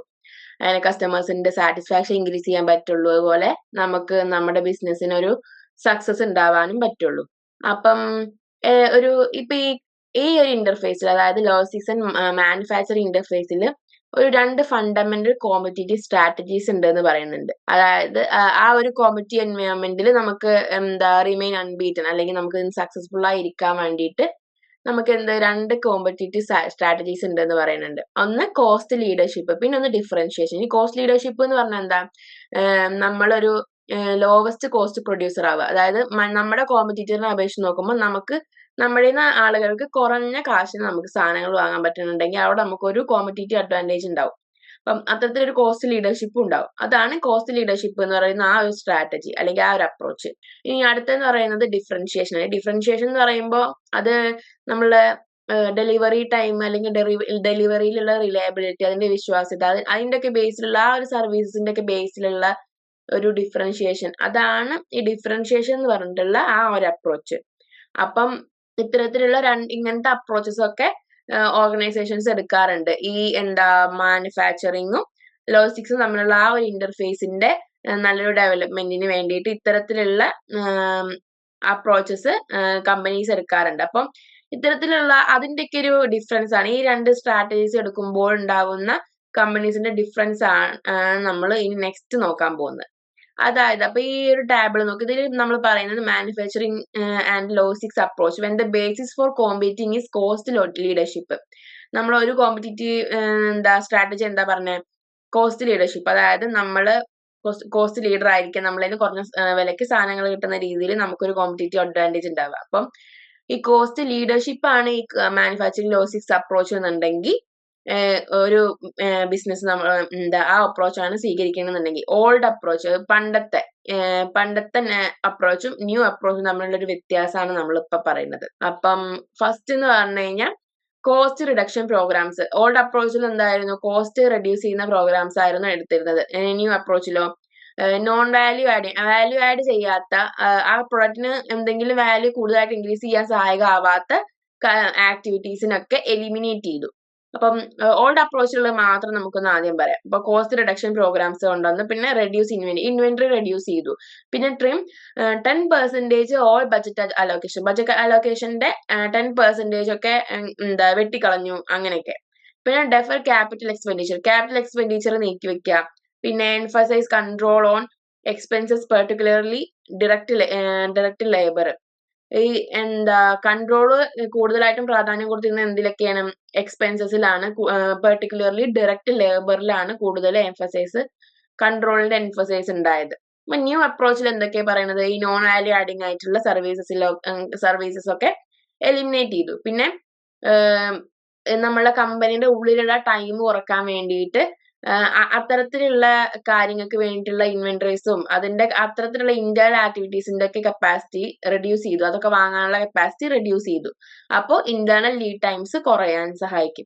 അങ്ങനെ കസ്റ്റമേഴ്സിന്റെ സാറ്റിസ്ഫാക്ഷൻ ഇൻക്രീസ് ചെയ്യാൻ പറ്റുള്ളൂ. അതുപോലെ നമുക്ക് നമ്മുടെ ബിസിനസ്സിന് ഒരു സക്സസ് ഉണ്ടാവാനും പറ്റുള്ളൂ. അപ്പം ഇപ്പൊ ഈ ഒരു ഇന്റർഫേസിൽ, അതായത് ലോജിസ്റ്റിക്സ് ആൻഡ് മാനുഫാക്ചറിങ് ഇന്റർഫേസിൽ ഒരു 2 ഫണ്ടമെന്റൽ കോമ്പറ്റീറ്റീവ് സ്ട്രാറ്റജീസ് ഉണ്ട് എന്ന് പറയുന്നുണ്ട്. അതായത് ആ ഒരു കോമ്പറ്റീവ് എൻവയോൺമെന്റിൽ നമുക്ക് റിമെയിൻ അൺബീറ്റൻ അല്ലെങ്കിൽ നമുക്ക് സക്സസ്ഫുൾ ആയി ഇരിക്കാൻ വേണ്ടിയിട്ട് നമുക്ക് 2 കോമ്പറ്റീറ്റീവ് സ്ട്രാറ്റജീസ് ഉണ്ട് എന്ന് പറയുന്നുണ്ട്. ഒന്ന് കോസ്റ്റ് ലീഡർഷിപ്പ്, പിന്നെ ഒന്ന് ഡിഫറൻഷിയേഷൻ. ഈ കോസ്റ്റ് ലീഡർഷിപ്പ് എന്ന് പറഞ്ഞാൽ എന്താ? നമ്മളൊരു ലോവസ്റ്റ് കോസ്റ്റ് പ്രൊഡ്യൂസർ ആവുക. അതായത് നമ്മുടെ കോമ്പറ്റീറ്ററിനെ അപേക്ഷിച്ച് നോക്കുമ്പോൾ നമുക്ക് നമ്മുടെ ആളുകൾക്ക് കുറഞ്ഞ കാശിന് നമുക്ക് സാധനങ്ങൾ വാങ്ങാൻ പറ്റുന്നുണ്ടെങ്കിൽ അവിടെ നമുക്കൊരു കോമ്പറ്റീറ്റീവ് അഡ്വാൻറ്റേജ് ഉണ്ടാവും. അപ്പം അത്തരത്തിലൊരു കോസ്റ്റ് ലീഡർഷിപ്പ് ഉണ്ടാവും. അതാണ് കോസ്റ്റ് ലീഡർഷിപ്പ് എന്ന് പറയുന്ന ആ ഒരു സ്ട്രാറ്റജി അല്ലെങ്കിൽ ആ ഒരു അപ്രോച്ച്. ഇനി അടുത്തെന്ന് പറയുന്നത് ഡിഫറൻഷിയേഷൻ. ഡിഫറൻഷിയേഷൻ എന്ന് പറയുമ്പോൾ അത് നമ്മളെ ഡെലിവറി ടൈം അല്ലെങ്കിൽ ഡെലിവറിയിലുള്ള റിലയബിലിറ്റി, അതിന്റെ വിശ്വാസ്യത, അതിന്റെയൊക്കെ ബേസിലുള്ള ആ ഒരു സർവീസസിന്റെ ഒക്കെ ബേസിലുള്ള ഒരു ഡിഫറൻഷിയേഷൻ. അതാണ് ഈ ഡിഫറൻഷിയേഷൻ എന്ന് പറഞ്ഞിട്ടുള്ള ആ ഒരു അപ്രോച്ച്. അപ്പം ഇത്തരത്തിലുള്ള ഇങ്ങനത്തെ അപ്രോച്ചസ് ഒക്കെ ഓർഗനൈസേഷൻസ് എടുക്കാറുണ്ട്. ഈ മാനുഫാക്ചറിങ്ങും ലോജിസ്റ്റിക്സും തമ്മിലുള്ള ആ ഒരു ഇന്റർഫേസിന്റെ നല്ലൊരു ഡെവലപ്മെന്റിന് വേണ്ടിയിട്ട് ഇത്തരത്തിലുള്ള അപ്രോച്ചസ് കമ്പനീസ് എടുക്കാറുണ്ട്. അപ്പം ഇത്തരത്തിലുള്ള അതിന്റെയൊക്കെ ഒരു ഡിഫറൻസ് ആണ് ഈ 2 സ്ട്രാറ്റജീസ് എടുക്കുമ്പോൾ ഉണ്ടാവുന്ന കമ്പനീസിന്റെ ഡിഫറൻസ് ആണ് നമ്മൾ ഇനി നെക്സ്റ്റ് നോക്കാൻ പോകുന്നത്. അതായത് അപ്പൊ ഈ ഒരു ടേബിൾ നോക്കി, ഇതിൽ നമ്മൾ പറയുന്നത് manufacturing and logistics approach when the basis for competing is cost leadership. നമ്മൾ ഒരു കോമ്പറ്റീറ്റീവ് സ്ട്രാറ്റജി എന്താ പറഞ്ഞത്? Cost leadership. അതായത് നമ്മള് കോസ്റ്റ് ലീഡർ ആയിരിക്കും, നമ്മളതിന് കുറഞ്ഞ വിലയ്ക്ക് സാധനങ്ങൾ കിട്ടുന്ന രീതിയിൽ നമുക്കൊരു കോമ്പറ്റീറ്റീവ് അഡ്വാൻറ്റേജ് ഉണ്ടാവുക. അപ്പം ഈ കോസ്റ്റ് ലീഡർഷിപ്പ് ആണ് ഈ മാനുഫാക്ചറിങ് ലോജിസ്റ്റിക്സ് അപ്രോച്ച് എന്നുണ്ടെങ്കിൽ ഒരു ബിസിനസ് നമ്മൾ ആ അപ്രോച്ചാണ് സ്വീകരിക്കണമെന്നുണ്ടെങ്കിൽ, ഓൾഡ് അപ്രോച്ച്, പണ്ടത്തെ അപ്രോച്ചും ന്യൂ അപ്രോച്ചും തമ്മിലുള്ള ഒരു വ്യത്യാസമാണ് നമ്മളിപ്പോ പറയുന്നത്. അപ്പം ഫസ്റ്റ് എന്ന് പറഞ്ഞു കഴിഞ്ഞാൽ കോസ്റ്റ് റിഡക്ഷൻ പ്രോഗ്രാംസ്. ഓൾഡ് അപ്രോച്ചിൽ എന്തായിരുന്നു? കോസ്റ്റ് റെഡ്യൂസ് ചെയ്യുന്ന പ്രോഗ്രാംസ് ആയിരുന്നു എടുത്തിരുന്നത്. ന്യൂ അപ്രോച്ചിലോ നോൺ വാല്യൂ ആഡ് ചെയ്യാത്ത ആ പ്രൊഡക്റ്റിന് എന്തെങ്കിലും വാല്യൂ കൂടുതലായിട്ട് ഇൻക്രീസ് ചെയ്യാൻ സഹായകമാവാത്ത ആക്ടിവിറ്റീസിനൊക്കെ എലിമിനേറ്റ് ചെയ്തു. അപ്പം ഓൾഡ് അപ്രോച്ചിലുള്ള മാത്രം നമുക്കൊന്ന് ആദ്യം പറയാം. ഇപ്പൊ കോസ്റ്റ് റിഡക്ഷൻ പ്രോഗ്രാംസ് കൊണ്ടുവന്ന്, പിന്നെ റെഡ്യൂസ് ഇൻവെന്ററി റെഡ്യൂസ് ചെയ്തു, പിന്നെ ട്രിം 10% ഓൾ ബജറ്റ് അലോക്കേഷന്റെ 10% ഒക്കെ എന്താ വെട്ടിക്കളഞ്ഞു, അങ്ങനെയൊക്കെ. പിന്നെ ഡെഫർ ക്യാപിറ്റൽ എക്സ്പെൻഡിച്ചർ നീക്കി വെക്കുക. പിന്നെ emphasize control on expenses particularly direct labour. ഈ എന്താ കൺട്രോള് കൂടുതലായിട്ടും പ്രാധാന്യം കൊടുത്തിരുന്നത് എന്തിലൊക്കെയാണ്? എക്സ്പെൻസസിലാണ്, പെർട്ടിക്കുലർലി ഡയറക്റ്റ് ലേബറിലാണ് കൂടുതൽ കൺട്രോളിന്റെ എംഫസൈസ് ഉണ്ടായത്. അപ്പൊ ന്യൂ അപ്രോച്ചിൽ എന്തൊക്കെയാ പറയുന്നത്? ഈ നോൺ വാല്യൂ ആഡിങ് ആയിട്ടുള്ള സർവീസസ് ഒക്കെ എലിമിനേറ്റ് ചെയ്തു. പിന്നെ നമ്മളെ കമ്പനിയുടെ ഉള്ളിലുള്ള ടൈം കുറക്കാൻ വേണ്ടിയിട്ട് അത്തരത്തിലുള്ള കാര്യങ്ങൾക്ക് വേണ്ടിയിട്ടുള്ള ഇൻവെന്ററീസും അത്തരത്തിലുള്ള ഇന്റേണൽ ആക്ടിവിറ്റീസിന്റെ ഒക്കെ കപ്പാസിറ്റി റെഡ്യൂസ് ചെയ്തു. അതൊക്കെ വാങ്ങാനുള്ള കപ്പാസിറ്റി റെഡ്യൂസ് ചെയ്തു. അപ്പോൾ ഇന്റേണൽ ലീഡ് ടൈംസ് കുറയാൻ സഹായിക്കും.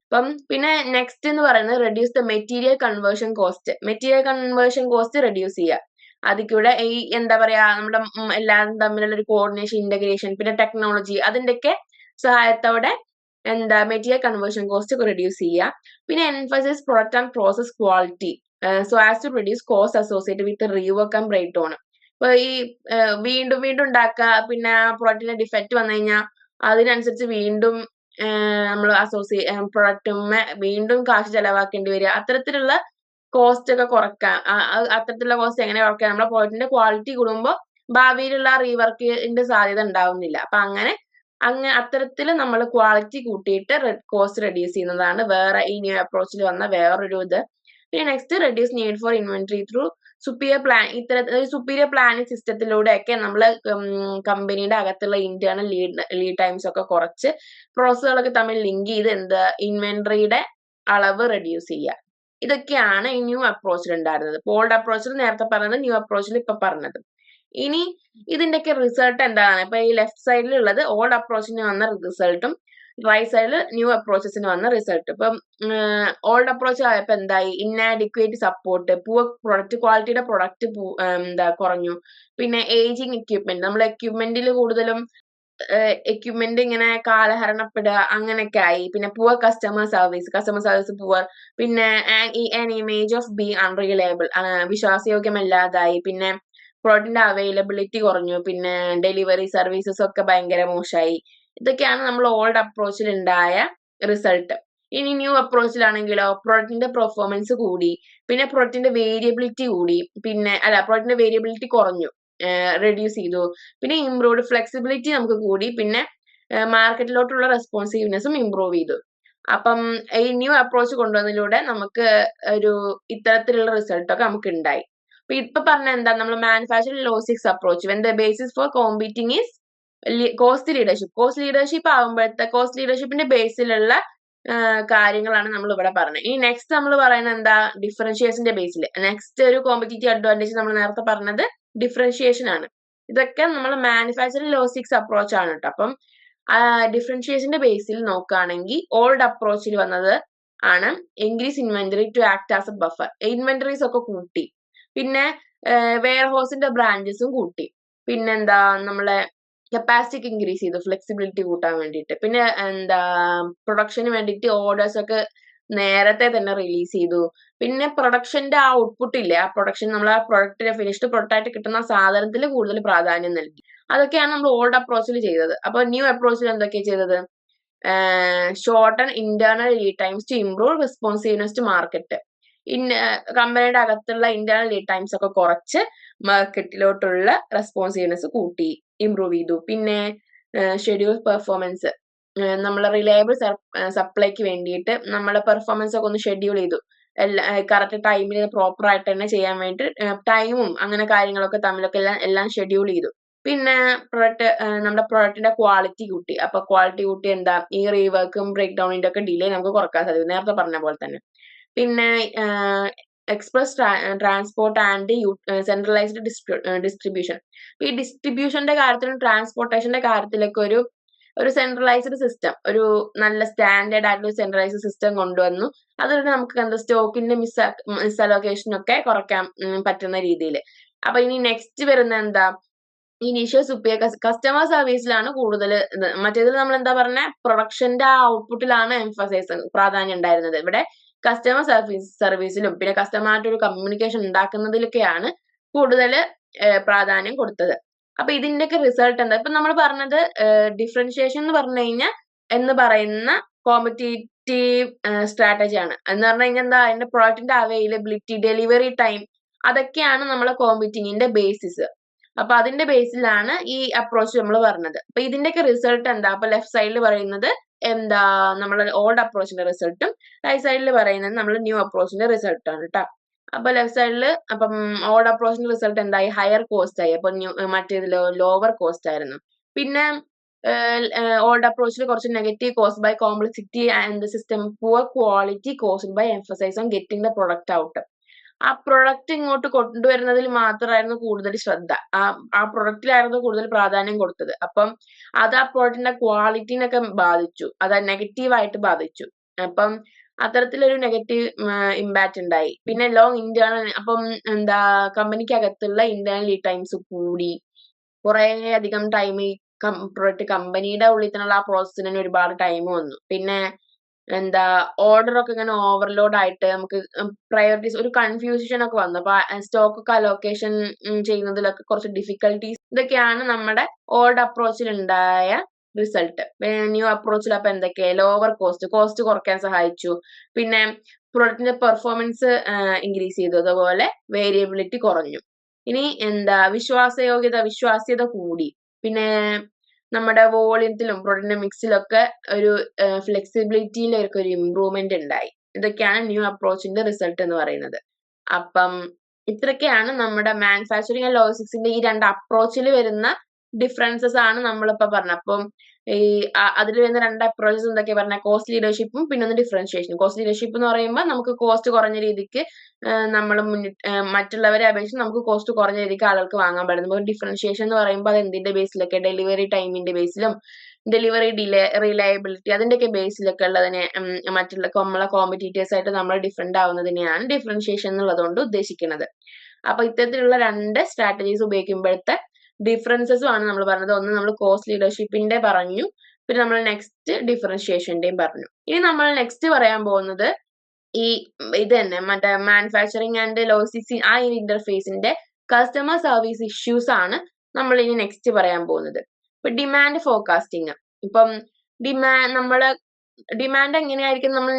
പിന്നെ നെക്സ്റ്റ് എന്ന് പറയുന്നത് reduce the material conversion cost reduce ചെയ്യുക. അതിലൂടെ ഈ എന്താ പറയാ, നമ്മുടെ എല്ലാവരും തമ്മിലുള്ള ഒരു കോർഡിനേഷൻ, ഇന്റഗ്രേഷൻ, പിന്നെ ടെക്നോളജി, അതിന്റെയൊക്കെ സഹായത്തോടെ മെറ്റീരിയൽ കൺവേർഷൻ കോസ്റ്റ് റെഡ്യൂസ് ചെയ്യുക. പിന്നെ emphasize product and process quality so as to reduce cost associated with rework and break down. ഇപ്പൊ ഈ വീണ്ടും ഉണ്ടാക്കുക, പിന്നെ പ്രൊഡക്റ്റിന് ഡിഫക്റ്റ് വന്നു കഴിഞ്ഞാൽ അതിനനുസരിച്ച് വീണ്ടും നമ്മൾ പ്രൊഡക്റ്റുമ്മെ വീണ്ടും കാശ് ചെലവാക്കേണ്ടി വരിക. അത്തരത്തിലുള്ള കോസ്റ്റ് ഒക്കെ കുറക്കാൻ, അത്തരത്തിലുള്ള കോസ്റ്റ് എങ്ങനെ കുറയ്ക്കാം? നമ്മുടെ പ്രൊഡക്റ്റിന്റെ ക്വാളിറ്റി കൂടുമ്പോൾ ഭാവിയിലുള്ള റീവർക്കിന്റെ സാധ്യത ഉണ്ടാവുന്നില്ല. അപ്പൊ അങ്ങനെ അത്തരത്തിൽ നമ്മൾ ക്വാളിറ്റി കൂട്ടിയിട്ട് കോസ്റ്റ് റെഡ്യൂസ് ചെയ്യുന്നതാണ് വേറെ ഈ ന്യൂ അപ്രോച്ചിൽ വന്ന വേറൊരു ഇത്. പിന്നെ next reduce need for inventory through superior planning സിസ്റ്റത്തിലൂടെയൊക്കെ നമ്മൾ കമ്പനിയുടെ അകത്തുള്ള ഇന്റേണൽ ലീഡ് ടൈംസ് ഒക്കെ കുറച്ച് പ്രോസസ്സുകളൊക്കെ തമ്മിൽ ലിങ്ക് ചെയ്ത് ഇൻവെന്ററിയുടെ അളവ് റെഡ്യൂസ് ചെയ്യുക. ഇതൊക്കെയാണ് ഈ ന്യൂ അപ്രോച്ചിൽ ഉണ്ടായിരുന്നത്. ഓൾഡ് അപ്രോച്ചിൽ നേരത്തെ പറഞ്ഞത്, ന്യൂ അപ്രോച്ചിൽ ഇപ്പൊ പറഞ്ഞത്. ഇനി ഇതിന്റെയൊക്കെ റിസൾട്ട് എന്താണ്? ഇപ്പൊ ഈ ലെഫ്റ്റ് സൈഡിലുള്ളത് ഓൾഡ് അപ്രോച്ചിന് വന്ന റിസൾട്ടും റൈറ്റ് സൈഡിൽ ന്യൂ അപ്രോച്ചസിന് വന്ന റിസൾട്ട്. ഇപ്പം ഓൾഡ് അപ്രോച്ച് ആയപ്പോ എന്തായി? ഇന്നാഡിക്വേറ്റ് സപ്പോർട്ട്, പുവർ പ്രൊഡക്റ്റ് ക്വാളിറ്റിയുടെ പ്രൊഡക്റ്റ് കുറഞ്ഞു. പിന്നെ ഏജിങ് എക്യുപ്മെന്റ്, നമ്മൾ എക്യുപ്മെന്റിൽ കൂടുതലും എക്യുപ്മെന്റ് ഇങ്ങനെ കാലഹരണപ്പെടുക, അങ്ങനെയൊക്കെ ആയി. പിന്നെ പുവർ കസ്റ്റമർ സർവീസ് പുവർ. പിന്നെ ഇമേജ് ഓഫ് ബി അൺറിലയബിൾ, വിശ്വാസയോഗ്യമല്ലാതായി. പിന്നെ പ്രൊഡക്റ്റിന്റെ അവൈലബിലിറ്റി കുറഞ്ഞു. പിന്നെ ഡെലിവറി സർവീസസ് ഒക്കെ ഭയങ്കര മോശമായി. ഇതൊക്കെയാണ് നമ്മൾ ഓൾഡ് അപ്രോച്ചിൽ ഉണ്ടായ റിസൾട്ട്. ഇനി ന്യൂ അപ്രോച്ചിലാണെങ്കിലോ പ്രൊഡക്റ്റിന്റെ പെർഫോമൻസ് കൂടി, പിന്നെ പ്രൊഡക്റ്റിന്റെ വേരിയബിലിറ്റി കൂടി, പിന്നെ പ്രൊഡക്റ്റിന്റെ വേരിയബിലിറ്റി കുറഞ്ഞു, റെഡ്യൂസ് ചെയ്തു. പിന്നെ ഇംപ്രൂവ്ഡ് ഫ്ലെക്സിബിലിറ്റി നമുക്ക് കൂടി, പിന്നെ മാർക്കറ്റിലോട്ടുള്ള റെസ്പോൺസീവ്നെസ്സും ഇംപ്രൂവ് ചെയ്തു. അപ്പം ഈ ന്യൂ അപ്രോച്ച് കൊണ്ടുവന്നതിലൂടെ നമുക്ക് ഒരു ഇത്തരത്തിലുള്ള റിസൾട്ട് ഒക്കെ നമുക്ക് ഉണ്ടായി. ഇപ്പൊ പറഞ്ഞ എന്താ? നമ്മൾ manufacturing logistics approach when the basis for competing is cost leadership ആകുമ്പോഴത്തെ കോസ്റ്റ് ലീഡർഷിപ്പിന്റെ ബേസിലുള്ള കാര്യങ്ങളാണ് നമ്മൾ ഇവിടെ പറഞ്ഞത്. ഇനി നെക്സ്റ്റ് നമ്മൾ പറയുന്നത് എന്താ? ഡിഫറൻഷിയേഷന്റെ ബേസിൽ നെക്സ്റ്റ് ഒരു കോമ്പറ്റീറ്റീവ് അഡ്വാൻറ്റേജ് നമ്മൾ നേരത്തെ പറഞ്ഞത് ഡിഫറൻഷിയേഷൻ ആണ്. ഇതൊക്കെ നമ്മൾ മാനുഫാക്ചറിംഗ് ലോജിസ്റ്റിക്സ് അപ്രോച്ച് ആണ് കേട്ടോ. അപ്പം ഡിഫറൻഷിയേഷന്റെ ബേസിൽ നോക്കുകയാണെങ്കിൽ ഓൾഡ് അപ്രോച്ചിൽ വന്നത് ആണ് increase inventory to act as a buffer. Inventories ഒക്കെ കൂട്ടി, പിന്നെ വെയർ ഹൗസിന്റെ ബ്രാഞ്ചസും കൂട്ടി, പിന്നെന്താ നമ്മളെ കപ്പാസിറ്റി ഇൻക്രീസ് ചെയ്തു ഫ്ലെക്സിബിലിറ്റി കൂട്ടാൻ വേണ്ടിയിട്ട്. പിന്നെ പ്രൊഡക്ഷന് വേണ്ടിയിട്ട് ഓർഡേഴ്സ് ഒക്കെ നേരത്തെ തന്നെ റിലീസ് ചെയ്തു. പിന്നെ പ്രൊഡക്ഷന്റെ ആ ഔട്ട്പുട്ട് ഇല്ലേ, ആ പ്രൊഡക്ഷൻ നമ്മൾ ആ പ്രൊഡക്റ്റിന് ഫിനിഷ്ഡ് പ്രൊഡക്റ്റ് ആയിട്ട് കിട്ടുന്ന സാധനത്തിൽ കൂടുതൽ പ്രാധാന്യം നൽകി. അതൊക്കെയാണ് നമ്മൾ ഓൾഡ് അപ്രോച്ചിൽ ചെയ്തത്. അപ്പൊ ന്യൂ അപ്രോച്ചിൽ എന്തൊക്കെയാണ് ചെയ്തത്? Shorten internal lead times to improve responsiveness to market. കമ്പനിയുടെ അകത്തുള്ള ഇന്റേണൽ ലീഡ് ടൈംസ് ഒക്കെ കുറച്ച് മാർക്കറ്റിലോട്ടുള്ള റെസ്പോൺസീവ്നെസ് കൂട്ടി, ഇംപ്രൂവ് ചെയ്തു. പിന്നെ ഷെഡ്യൂൾ പെർഫോമൻസ്, നമ്മൾ റിലയബിൾ സപ്ലൈക്ക് വേണ്ടിയിട്ട് നമ്മളെ പെർഫോമൻസ് ഒക്കെ ഒന്ന് ഷെഡ്യൂൾ ചെയ്തു. കറക്റ്റ് ടൈമിൽ പ്രോപ്പർ ആയിട്ട് തന്നെ ചെയ്യാൻ വേണ്ടി ടൈമും അങ്ങനെ കാര്യങ്ങളൊക്കെ തമ്മിലൊക്കെ എല്ലാം ഷെഡ്യൂൾ ചെയ്തു. പിന്നെ നമ്മുടെ പ്രൊഡക്റ്റിന്റെ ക്വാളിറ്റി കൂട്ടി. അപ്പൊ ക്വാളിറ്റി കൂട്ടി എന്താ? ഈ റീവർക്കും ബ്രേക്ക് ഡൗണിന്റെ ഒക്കെ ഡിലേ നമുക്ക് കുറക്കാൻ സാധിക്കും, നേരത്തെ പറഞ്ഞ പോലെ തന്നെ. പിന്നെ express transport and centralised distribution. ഈ ഡിസ്ട്രിബ്യൂഷന്റെ കാര്യത്തിലും ട്രാൻസ്പോർട്ടേഷന്റെ കാര്യത്തിലൊക്കെ ഒരു ഒരു സെൻട്രലൈസ്ഡ് സിസ്റ്റം, ഒരു നല്ല സ്റ്റാൻഡേർഡ് ആയിട്ടുള്ള സെൻട്രലൈസ്ഡ് സിസ്റ്റം കൊണ്ടുവന്നു. അതുകൊണ്ട് നമുക്ക് എന്താ സ്റ്റോക്കിന്റെ മിസ്അലോക്കേഷൻ ഒക്കെ കുറയ്ക്കാൻ പറ്റുന്ന രീതിയിൽ. അപ്പൊ ഇനി നെക്സ്റ്റ് വരുന്ന എന്താ, ഇനീഷ്യൽ സുപ്പിയർ കസ്റ്റമർ സർവീസിലാണ് കൂടുതൽ ഇത്. മറ്റേതിൽ നമ്മൾ എന്താ പറഞ്ഞ പ്രൊഡക്ഷന്റെ ആ ഔട്ട്പുട്ടിലാണ് പ്രാധാന്യം ഉണ്ടായിരുന്നത്. ഇവിടെ കസ്റ്റമർ സർവീസിലും പിന്നെ കസ്റ്റമറായിട്ട് ഒരു കമ്മ്യൂണിക്കേഷൻ ഉണ്ടാക്കുന്നതിലൊക്കെയാണ് കൂടുതൽ പ്രാധാന്യം കൊടുത്തത്. അപ്പൊ ഇതിന്റെയൊക്കെ റിസൾട്ട് എന്താ, ഇപ്പൊ നമ്മൾ പറഞ്ഞത് ഡിഫറൻഷിയേഷൻ എന്ന് പറഞ്ഞു കഴിഞ്ഞാൽ എന്ന് പറയുന്ന കോമ്പറ്റീറ്റീവ് സ്ട്രാറ്റജിയാണ്. എന്ന് പറഞ്ഞു കഴിഞ്ഞാൽ എന്താ, അതിന്റെ പ്രോഡക്റ്റിന്റെ അവൈലബിലിറ്റി, ഡെലിവറി ടൈം, അതൊക്കെയാണ് നമ്മളെ കോമ്പറ്റിങ്ങിന്റെ ബേസിസ്. അപ്പൊ അതിന്റെ ബേസിലാണ് ഈ അപ്രോച്ച് നമ്മൾ പറഞ്ഞത്. അപ്പൊ ഇതിന്റെയൊക്കെ റിസൾട്ട് എന്താ, അപ്പൊ ലെഫ്റ്റ് സൈഡിൽ പറയുന്നത് എന്താ നമ്മുടെ ഓൾഡ് അപ്രോച്ചിന്റെ റിസൾട്ടും റൈറ്റ് സൈഡിൽ പറയുന്നത് നമ്മൾ ന്യൂ അപ്രോച്ചിന്റെ റിസൾട്ടാണ് കേട്ടോ. അപ്പൊ ലെഫ്റ്റ് സൈഡിൽ അപ്പം ഓൾഡ് അപ്രോച്ചിന്റെ റിസൾട്ട് എന്തായി, ഹയർ കോസ്റ്റ് ആയി. അപ്പൊ മറ്റേതിലോ ലോവർ കോസ്റ്റ് ആയിരുന്നു. പിന്നെ ഓൾഡ് അപ്രോച്ചിൽ കുറച്ച് negative cost by complexity and system, poor quality cost by emphasize on getting the product out. ആ പ്രൊഡക്റ്റ് ഇങ്ങോട്ട് കൊണ്ടുവരുന്നതിൽ മാത്രമായിരുന്നു കൂടുതൽ ശ്രദ്ധ, ആ പ്രൊഡക്റ്റിലായിരുന്നു കൂടുതൽ പ്രാധാന്യം കൊടുത്തത്. അപ്പം അത് ആ പ്രൊഡക്റ്റിന്റെ ക്വാളിറ്റിനൊക്കെ ബാധിച്ചു, അത് നെഗറ്റീവായിട്ട് ബാധിച്ചു. അപ്പം അത്തരത്തിലൊരു നെഗറ്റീവ് ഇമ്പാക്ട് ഉണ്ടായി. പിന്നെ ലോങ് ഇന്റേണൽ, അപ്പം എന്താ കമ്പനിക്കകത്തുള്ള ഇന്റേണൽ ലീഡ് ടൈംസ് കൂടി, കുറെ അധികം ടൈം ഈ പ്രൊഡക്റ്റ് കമ്പനിയുടെ ഉള്ളിൽ തന്നെയുള്ള ആ പ്രോസസ്സിന് തന്നെ ഒരുപാട് ടൈം വന്നു. പിന്നെ എന്താ ഓർഡർ ഒക്കെ ഇങ്ങനെ ഓവർലോഡ് ആയിട്ട് നമുക്ക് പ്രയോറിറ്റീസ്, ഒരു കൺഫ്യൂഷൻ ഒക്കെ വന്നു. അപ്പൊ സ്റ്റോക്ക് ഒക്കെ അലോക്കേഷൻ ചെയ്യുന്നതിലൊക്കെ കുറച്ച് ഡിഫിക്കൽട്ടീസ്, ഇതൊക്കെയാണ് നമ്മുടെ ഓൾഡ് അപ്രോച്ചിൽ ഉണ്ടായ റിസൾട്ട്. ന്യൂ അപ്രോച്ചിൽ അപ്പൊ എന്തൊക്കെയാ, ലോവർ കോസ്റ്റ് കുറയ്ക്കാൻ സഹായിച്ചു. പിന്നെ പ്രൊഡക്റ്റിന്റെ പെർഫോമൻസ് ഇൻക്രീസ് ചെയ്തു, അതുപോലെ വേരിയബിലിറ്റി കുറഞ്ഞു. ഇനി എന്താ വിശ്വാസ്യത കൂടി. പിന്നെ നമ്മുടെ വോളിയത്തിലും പ്രൊഡക്റ്റിന്റെ മിക്സിലൊക്കെ ഒരു ഫ്ലെക്സിബിലിറ്റിയിലൊക്കെ ഒരു ഇമ്പ്രൂവ്മെന്റ് ഉണ്ടായി. ഇതൊക്കെയാണ് ന്യൂ അപ്രോച്ചിന്റെ റിസൾട്ട് എന്ന് പറയുന്നത്. അപ്പം ഇത്രയൊക്കെയാണ് നമ്മുടെ മാനുഫാക്ചറിങ് ആൻഡ് ലോജിസ്റ്റിക്സിന്റെ ഈ രണ്ട് അപ്രോച്ചിൽ വരുന്ന ഡിഫറൻസസ് ആണ് നമ്മളിപ്പോ പറഞ്ഞത്. അപ്പം ഈ അതിൽ വരുന്ന രണ്ട് അപ്രോച്ചസ് എന്തൊക്കെയാ പറഞ്ഞ, കോസ്റ്റ് ലീഡർഷിപ്പും പിന്നെ ഒന്ന് ഡിഫറൻഷിയേഷനും. കോസ്റ്റ് ലീഡർഷിപ്പ് എന്ന് പറയുമ്പോൾ നമുക്ക് കോസ്റ്റ് കുറഞ്ഞ രീതിക്ക് നമ്മൾ മറ്റുള്ളവരെ അപേക്ഷിച്ച് നമുക്ക് കോസ്റ്റ് കുറഞ്ഞ രീതിക്ക് ആളുകൾക്ക് വാങ്ങാൻ പറ്റുന്നു. ഡിഫറൻഷിയേഷൻ എന്ന് പറയുമ്പോൾ അത് എന്തിന്റെ ബേസിലൊക്കെ, ഡെലിവറി ടൈമിന്റെ ബേസിലും ഡെലിവറി റിലയബിലിറ്റി അതിന്റെയൊക്കെ ബേസിലൊക്കെ ഉള്ളതിനെ മറ്റുള്ള നമ്മളെ കോമ്പറ്റീറ്റേഴ്സ് ആയിട്ട് നമ്മൾ ഡിഫറെന്റ് ആവുന്നതിനെയാണ് ഡിഫറൻഷിയേഷൻ എന്നുള്ളതുകൊണ്ട് ഉദ്ദേശിക്കുന്നത്. അപ്പൊ ഇത്തരത്തിലുള്ള രണ്ട് സ്ട്രാറ്റജീസ് ഉപയോഗിക്കുമ്പോഴത്തെ ഡിഫറൻസസും ആണ് നമ്മൾ പറഞ്ഞത്. ഒന്ന് നമ്മൾ കോസ്റ്റ് ലീഡർഷിപ്പിന്റെ പറഞ്ഞു, പിന്നെ നമ്മൾ നെക്സ്റ്റ് ഡിഫറൻഷിയേഷന്റെയും പറഞ്ഞു. ഇനി നമ്മൾ നെക്സ്റ്റ് പറയാൻ പോകുന്നത് ഈ ഇത് തന്നെ, മറ്റേ മാനുഫാക്ചറിങ് ആൻഡ് ലോജിസ്റ്റിക്സ് ആ ഇന്റർഫേസിന്റെ കസ്റ്റമർ സർവീസ് ഇഷ്യൂസ് ആണ് നമ്മൾ ഇനി നെക്സ്റ്റ് പറയാൻ പോകുന്നത്. ഇപ്പൊ ഡിമാൻഡ് ഫോർകാസ്റ്റിംഗ്. ഇപ്പം നമ്മള് ഡിമാൻഡ് എങ്ങനെയായിരിക്കും നമ്മൾ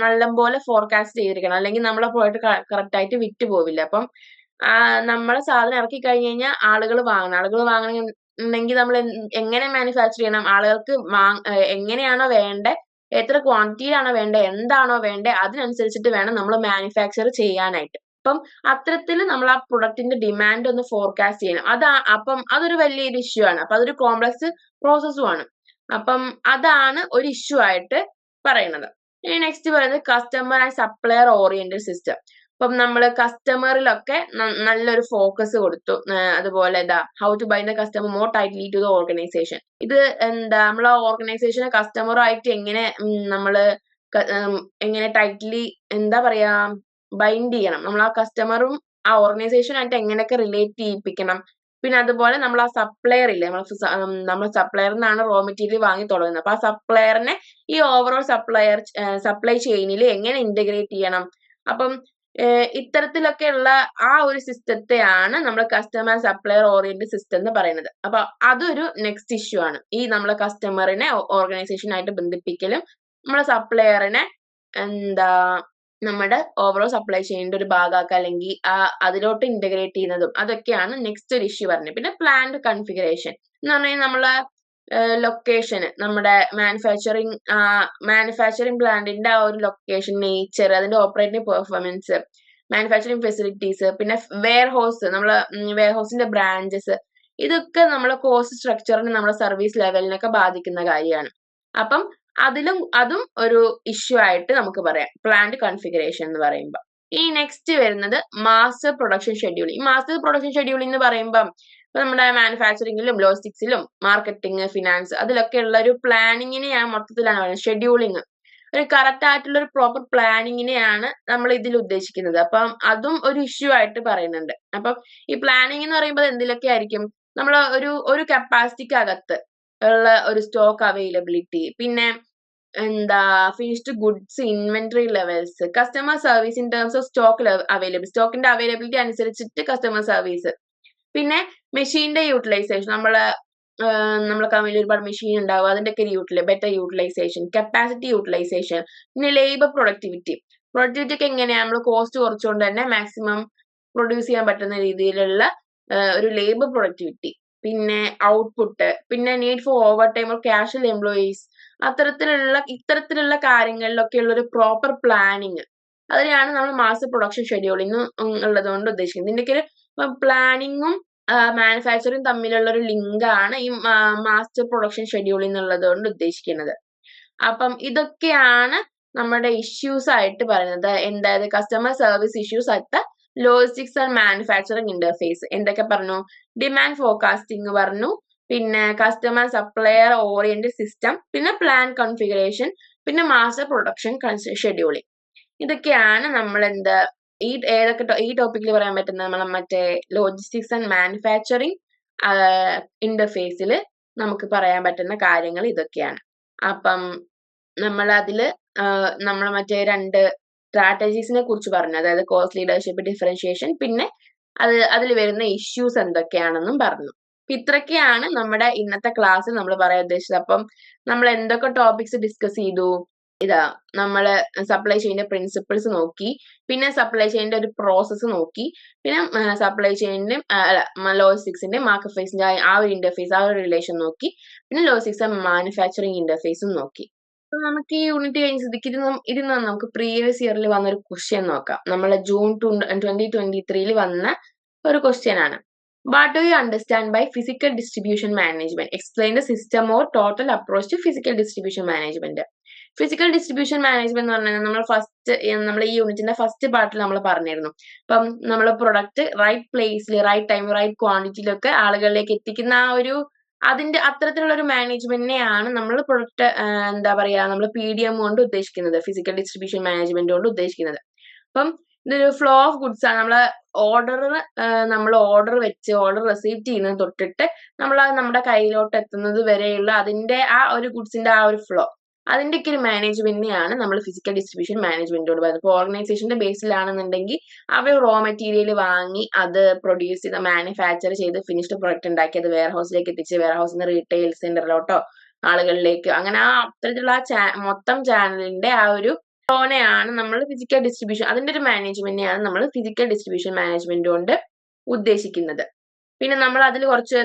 നല്ലപോലെ ഫോർകാസ്റ്റ് ചെയ്തിരിക്കണം, അല്ലെങ്കിൽ നമ്മളെ പ്രോഡക്റ്റ് കറക്റ്റ് ആയിട്ട് വിറ്റ് പോവില്ല. അപ്പം നമ്മളെ സാധനം ഇറക്കി കഴിഞ്ഞ് കഴിഞ്ഞാൽ ആളുകൾ വാങ്ങണമെങ്കിൽ നമ്മൾ എങ്ങനെ മാനുഫാക്ചർ ചെയ്യണം, ആളുകൾക്ക് എങ്ങനെയാണോ വേണ്ടത്, എത്ര ക്വാണ്ടിറ്റിയിലാണോ വേണ്ടത്, എന്താണോ വേണ്ടത്, അതിനനുസരിച്ചിട്ട് വേണം നമ്മൾ മാനുഫാക്ചർ ചെയ്യാനായിട്ട്. അപ്പം അത്തരത്തിൽ നമ്മൾ ആ പ്രൊഡക്റ്റിന്റെ ഡിമാൻഡ് ഒന്ന് ഫോർകാസ്റ്റ് ചെയ്യണം. അപ്പം അതൊരു വലിയൊരു ഇഷ്യൂ ആണ്. അപ്പൊ അതൊരു കോംപ്ലക്സ് പ്രോസസ്സും ആണ്. അപ്പം അതാണ് ഒരു ഇഷ്യൂ ആയിട്ട് പറയുന്നത്. ഇനി നെക്സ്റ്റ് പറയുന്നത് customer and supplier oriented system. അപ്പം നമ്മൾ കസ്റ്റമറിലൊക്കെ നല്ലൊരു ഫോക്കസ് കൊടുത്തു. അതുപോലെ how to bind the customer more tightly to the organization. ഇത് നമ്മളെ ഓർഗനൈസേഷനെ കസ്റ്റമറുമായിട്ട് എങ്ങനെ ടൈറ്റ്ലി ബൈൻഡ് ചെയ്യണം, നമ്മൾ ആ കസ്റ്റമറും ആ ഓർഗനൈസേഷനായിട്ട് എങ്ങനെയൊക്കെ റിലേറ്റ് ചെയ്യിപ്പിക്കണം. പിന്നെ അതുപോലെ നമ്മൾ ആ സപ്ലയർ ഇല്ലേ, നമ്മൾ സപ്ലയറിനാണ് റോ മെറ്റീരിയൽ വാങ്ങി തുടങ്ങുന്നത്. അപ്പൊ ആ സപ്ലയറിനെ ഈ ഓവറോൾ സപ്ലൈ ചെയിനിൽ എങ്ങനെ ഇന്റഗ്രേറ്റ് ചെയ്യണം. അപ്പം ഇത്തരത്തിലൊക്കെയുള്ള ആ ഒരു സിസ്റ്റത്തെയാണ് നമ്മൾ കസ്റ്റമർ സപ്ലയർ ഓറിയന്റഡ് സിസ്റ്റം എന്ന് പറയുന്നത്. അപ്പൊ അതൊരു നെക്സ്റ്റ് ഇഷ്യൂ ആണ്. ഈ നമ്മളെ കസ്റ്റമറിനെ ഓർഗനൈസേഷനായിട്ട് ബന്ധിപ്പിക്കലും നമ്മളെ സപ്ലയറിനെ നമ്മുടെ ഓവറോൾ സപ്ലൈ ചെയിനിന്റെ ഒരു ഭാഗമാക്കുക, അല്ലെങ്കിൽ അതിലോട്ട് ഇന്റഗ്രേറ്റ് ചെയ്യുന്നതും, അതൊക്കെയാണ് നെക്സ്റ്റ് ഒരു ഇഷ്യൂ പറഞ്ഞത്. പിന്നെ പ്ലാന്റ് കൺഫിഗറേഷൻ എന്ന് പറഞ്ഞാൽ നമ്മളെ ലൊക്കേഷൻ, നമ്മുടെ മാനുഫാക്ചറിങ് പ്ലാന്റിന്റെ ആ ഒരു ലൊക്കേഷൻ, നേച്ചർ, അതിന്റെ ഓപ്പറേറ്റിംഗ് പെർഫോമൻസ്, മാനുഫാക്ചറിങ് ഫെസിലിറ്റീസ്, പിന്നെ വെയർഹൗസിന്റെ ബ്രാഞ്ചസ്, ഇതൊക്കെ നമ്മളെ കോസ്റ്റ് സ്ട്രക്ചറിന്, നമ്മുടെ സർവീസ് ലെവലിനൊക്കെ ബാധിക്കുന്ന കാര്യമാണ്. അപ്പം അതും ഒരു ഇഷ്യൂ ആയിട്ട് നമുക്ക് പറയാം, പ്ലാന്റ് കൺഫിഗറേഷൻ എന്ന് പറയുമ്പോൾ. ഈ നെക്സ്റ്റ് വരുന്നത് മാസ്റ്റർ പ്രൊഡക്ഷൻ ഷെഡ്യൂളിംഗ്. ഈ മാസ്റ്റർ പ്രൊഡക്ഷൻ ഷെഡ്യൂളിംഗ് എന്ന് പറയുമ്പം ഇപ്പൊ നമ്മുടെ മാനുഫാക്ചറിങ്ങിലും ലോജിസ്റ്റിക്സിലും മാർക്കറ്റിംഗ് ഫിനാൻസ് അതിലൊക്കെ ഉള്ള ഒരു പ്ലാനിങ്ങിനെയാണ് മൊത്തത്തിലാണ് പറയുന്നത് ഷെഡ്യൂളിങ്. ഒരു കറക്റ്റ് ആയിട്ടുള്ള ഒരു പ്രോപ്പർ പ്ലാനിങ്ങിനെയാണ് നമ്മൾ ഇതിൽ ഉദ്ദേശിക്കുന്നത്. അപ്പം അതും ഒരു ഇഷ്യൂ ആയിട്ട് പറയുന്നുണ്ട്. അപ്പം ഈ പ്ലാനിങ് എന്ന് പറയുമ്പോൾ എന്തിലൊക്കെ ആയിരിക്കും നമ്മൾ ഒരു കപ്പാസിറ്റിക്ക് അകത്ത് ഉള്ള ഒരു സ്റ്റോക്ക് അവൈലബിലിറ്റി, പിന്നെ എന്താ finished goods inventory levels, customer service in terms of സ്റ്റോക്കിന്റെ അവൈലബിലിറ്റി അനുസരിച്ചിട്ട് കസ്റ്റമർ സർവീസ്, പിന്നെ മെഷീന്റെ യൂട്ടിലൈസേഷൻ, നമ്മളെ കമ്പനിയിൽ ഒരുപാട് മെഷീൻ ഉണ്ടാവും, അതിന്റെയൊക്കെ ബെറ്റർ യൂട്ടിലൈസേഷൻ, കപ്പാസിറ്റി യൂട്ടിലൈസേഷൻ, പിന്നെ ലേബർ പ്രൊഡക്ടിവിറ്റി ഒക്കെ എങ്ങനെയാണ് നമ്മൾ കോസ്റ്റ് കുറച്ചുകൊണ്ട് തന്നെ മാക്സിമം പ്രൊഡ്യൂസ് ചെയ്യാൻ പറ്റുന്ന രീതിയിലുള്ള ഒരു ലേബർ പ്രൊഡക്ടിവിറ്റി, പിന്നെ ഔട്ട്പുട്ട്, പിന്നെ need for over time or casual employees, ഇത്തരത്തിലുള്ള കാര്യങ്ങളിലൊക്കെയുള്ള ഒരു പ്രോപ്പർ പ്ലാനിങ്, അതിനെയാണ് നമ്മൾ മാസ്റ്റർ പ്രൊഡക്ഷൻ ഷെഡ്യൂളിംഗ് ഉള്ളതുകൊണ്ട് ഉദ്ദേശിക്കുന്നത്. ഇതിന്റെയൊക്കെ ഒരു പ്ലാനിങ്ങും മാനുഫാക്ചറിങ് തമ്മിലുള്ള ഒരു ലിങ്ക് ആണ് ഈ മാസ്റ്റർ പ്രൊഡക്ഷൻ ഷെഡ്യൂളിംഗ് എന്നുള്ളത് കൊണ്ട് ഉദ്ദേശിക്കുന്നത്. അപ്പം ഇതൊക്കെയാണ് നമ്മുടെ ഇഷ്യൂസ് ആയിട്ട് പറയുന്നത്. എന്തായത് customer service issues at the logistics and manufacturing interface. എന്തൊക്കെ പറഞ്ഞു? ഡിമാൻഡ് ഫോർകാസ്റ്റിംഗ് പറഞ്ഞു, പിന്നെ കസ്റ്റമർ സപ്ലയർ ഓറിയന്റഡ് സിസ്റ്റം, പിന്നെ പ്ലാൻ കോൺഫിഗറേഷൻ, പിന്നെ മാസ്റ്റർ പ്രൊഡക്ഷൻ ഷെഡ്യൂളിംഗ്. ഇതൊക്കെയാണ് നമ്മൾ ഈ ടോപ്പിക്കിൽ പറയാൻ പറ്റുന്ന നമ്മൾ മറ്റേ ലോജിസ്റ്റിക്സ് ആൻഡ് മാനുഫാക്ചറിങ് ഇന്റർഫേസിൽ നമുക്ക് പറയാൻ പറ്റുന്ന കാര്യങ്ങൾ ഇതൊക്കെയാണ്. അപ്പം നമ്മൾ മറ്റേ 2 സ്ട്രാറ്റജീസിനെ കുറിച്ച് പറഞ്ഞു, അതായത് കോസ്റ്റ് ലീഡർഷിപ്പ്, ഡിഫറൻഷിയേഷൻ, പിന്നെ അതിൽ വരുന്ന ഇഷ്യൂസ് എന്തൊക്കെയാണെന്നും പറഞ്ഞു. ഇത്രയൊക്കെയാണ് നമ്മുടെ ഇന്നത്തെ ക്ലാസ്സിൽ നമ്മൾ പറയാൻ ഉദ്ദേശിച്ചത്. അപ്പം നമ്മൾ എന്തൊക്കെ ടോപ്പിക്സ് ഡിസ്കസ് ചെയ്തു? നമ്മള് സപ്ലൈ ചെയിന്റെ പ്രിൻസിപ്പിൾസ് നോക്കി, പിന്നെ സപ്ലൈ ചെയിന്റെ ഒരു പ്രോസസ്സ് നോക്കി, പിന്നെ സപ്ലൈ ചെയിന്റെയും ലോജിസ്റ്റിക്സിന്റെ മാർക്കറ്റ് ഫേസിന്റെ ആ ഒരു ഇന്റർഫേസ്, ആ ഒരു റിലേഷൻ നോക്കി, പിന്നെ ലോജിസ്റ്റിക്സ് ആൻഡ് മാനുഫാക്ചറിങ് ഇന്റർഫേസും നോക്കി. അപ്പൊ നമുക്ക് ഈ യൂണിറ്റ് കഴിഞ്ഞ സ്ഥിതിക്ക് ഇരുന്ന് നമുക്ക് പ്രീവിയസ് ഇയറിൽ വന്ന ഒരു ക്വസ്റ്റ്യൻ നോക്കാം. നമ്മളെ ജൂൺ 2023 വന്ന ഒരു ക്വസ്റ്റ്യൻ ആണ്. What do you understand by physical distribution management? Explain the system or total approach to physical distribution management. Physical distribution management എന്ന് പറഞ്ഞാൽ നമ്മൾ ഈ യൂണിറ്റിന്റെ ഫസ്റ്റ് പാർട്ടിൽ നമ്മൾ പറഞ്ഞിരുന്നു. ഇപ്പം നമ്മൾ പ്രൊഡക്റ്റ് റൈറ്റ് പ്ലേസിൽ, റൈറ്റ് ടൈം, റൈറ്റ് ക്വാണ്ടിറ്റിയിലൊക്കെ ആളുകളിലേക്ക് എത്തിക്കുന്ന അത്തരത്തിലുള്ള ഒരു മാനേജ്മെന്റിനെയാണ് നമ്മൾ പ്രൊഡക്റ്റ് നമ്മൾ PDM കൊണ്ട് ഉദ്ദേശിക്കുന്നത്, ഫിസിക്കൽ ഡിസ്ട്രിബ്യൂഷൻ മാനേജ്മെന്റ് കൊണ്ട് ഉദ്ദേശിക്കുന്നത്. അപ്പം ഇതൊരു ഫ്ലോ ഓഫ് ഗുഡ്സ് ആണ്. നമ്മൾ ഓർഡർ വെച്ച് ഓർഡർ റിസീവ് ചെയ്യുന്നത് തൊട്ടിട്ട് നമ്മുടെ കയ്യിലോട്ട് എത്തുന്നത് വരെയുള്ള അതിന്റെ ആ ഒരു ഗുഡ്സിന്റെ ആ ഒരു ഫ്ലോ, അതിന്റെയൊക്കെ ഒരു മാനേജ്മെന്റിനെയാണ് നമ്മൾ ഫിസിക്കൽ ഡിസ്ട്രിബ്യൂഷൻ മാനേജ്മെന്റോട് പറയുന്നത്. ഇപ്പോൾ ഓർഗനൈസേഷന്റെ ബേസിലാണെന്നുണ്ടെങ്കിൽ അവർ റോ മെറ്റീരിയൽ വാങ്ങി അത് പ്രൊഡ്യൂസ് ചെയ്ത് മാനുഫാക്ചർ ചെയ്ത് ഫിനിഷ്ഡ് പ്രൊഡക്റ്റ് ഉണ്ടാക്കി അത് വെയർ ഹൗസിലേക്ക് എത്തിച്ച് വെയർ ഹൗസിൽ നിന്ന് റീറ്റെയിൽ സെന്ററിലോട്ടോ ആളുകളിലേക്ക്, അങ്ങനെ ആ അത്തരത്തിലുള്ള മൊത്തം ചാനലിന്റെ ആ ഒരു ഫ്ലോനെയാണ് നമ്മൾ ഫിസിക്കൽ ഡിസ്ട്രിബ്യൂഷൻ, അതിന്റെ ഒരു മാനേജ്മെന്റിനെയാണ് നമ്മൾ ഫിസിക്കൽ ഡിസ്ട്രിബ്യൂഷൻ മാനേജ്മെന്റ് കൊണ്ട് ഉദ്ദേശിക്കുന്നത്. പിന്നെ നമ്മൾ അതിൽ കുറച്ച്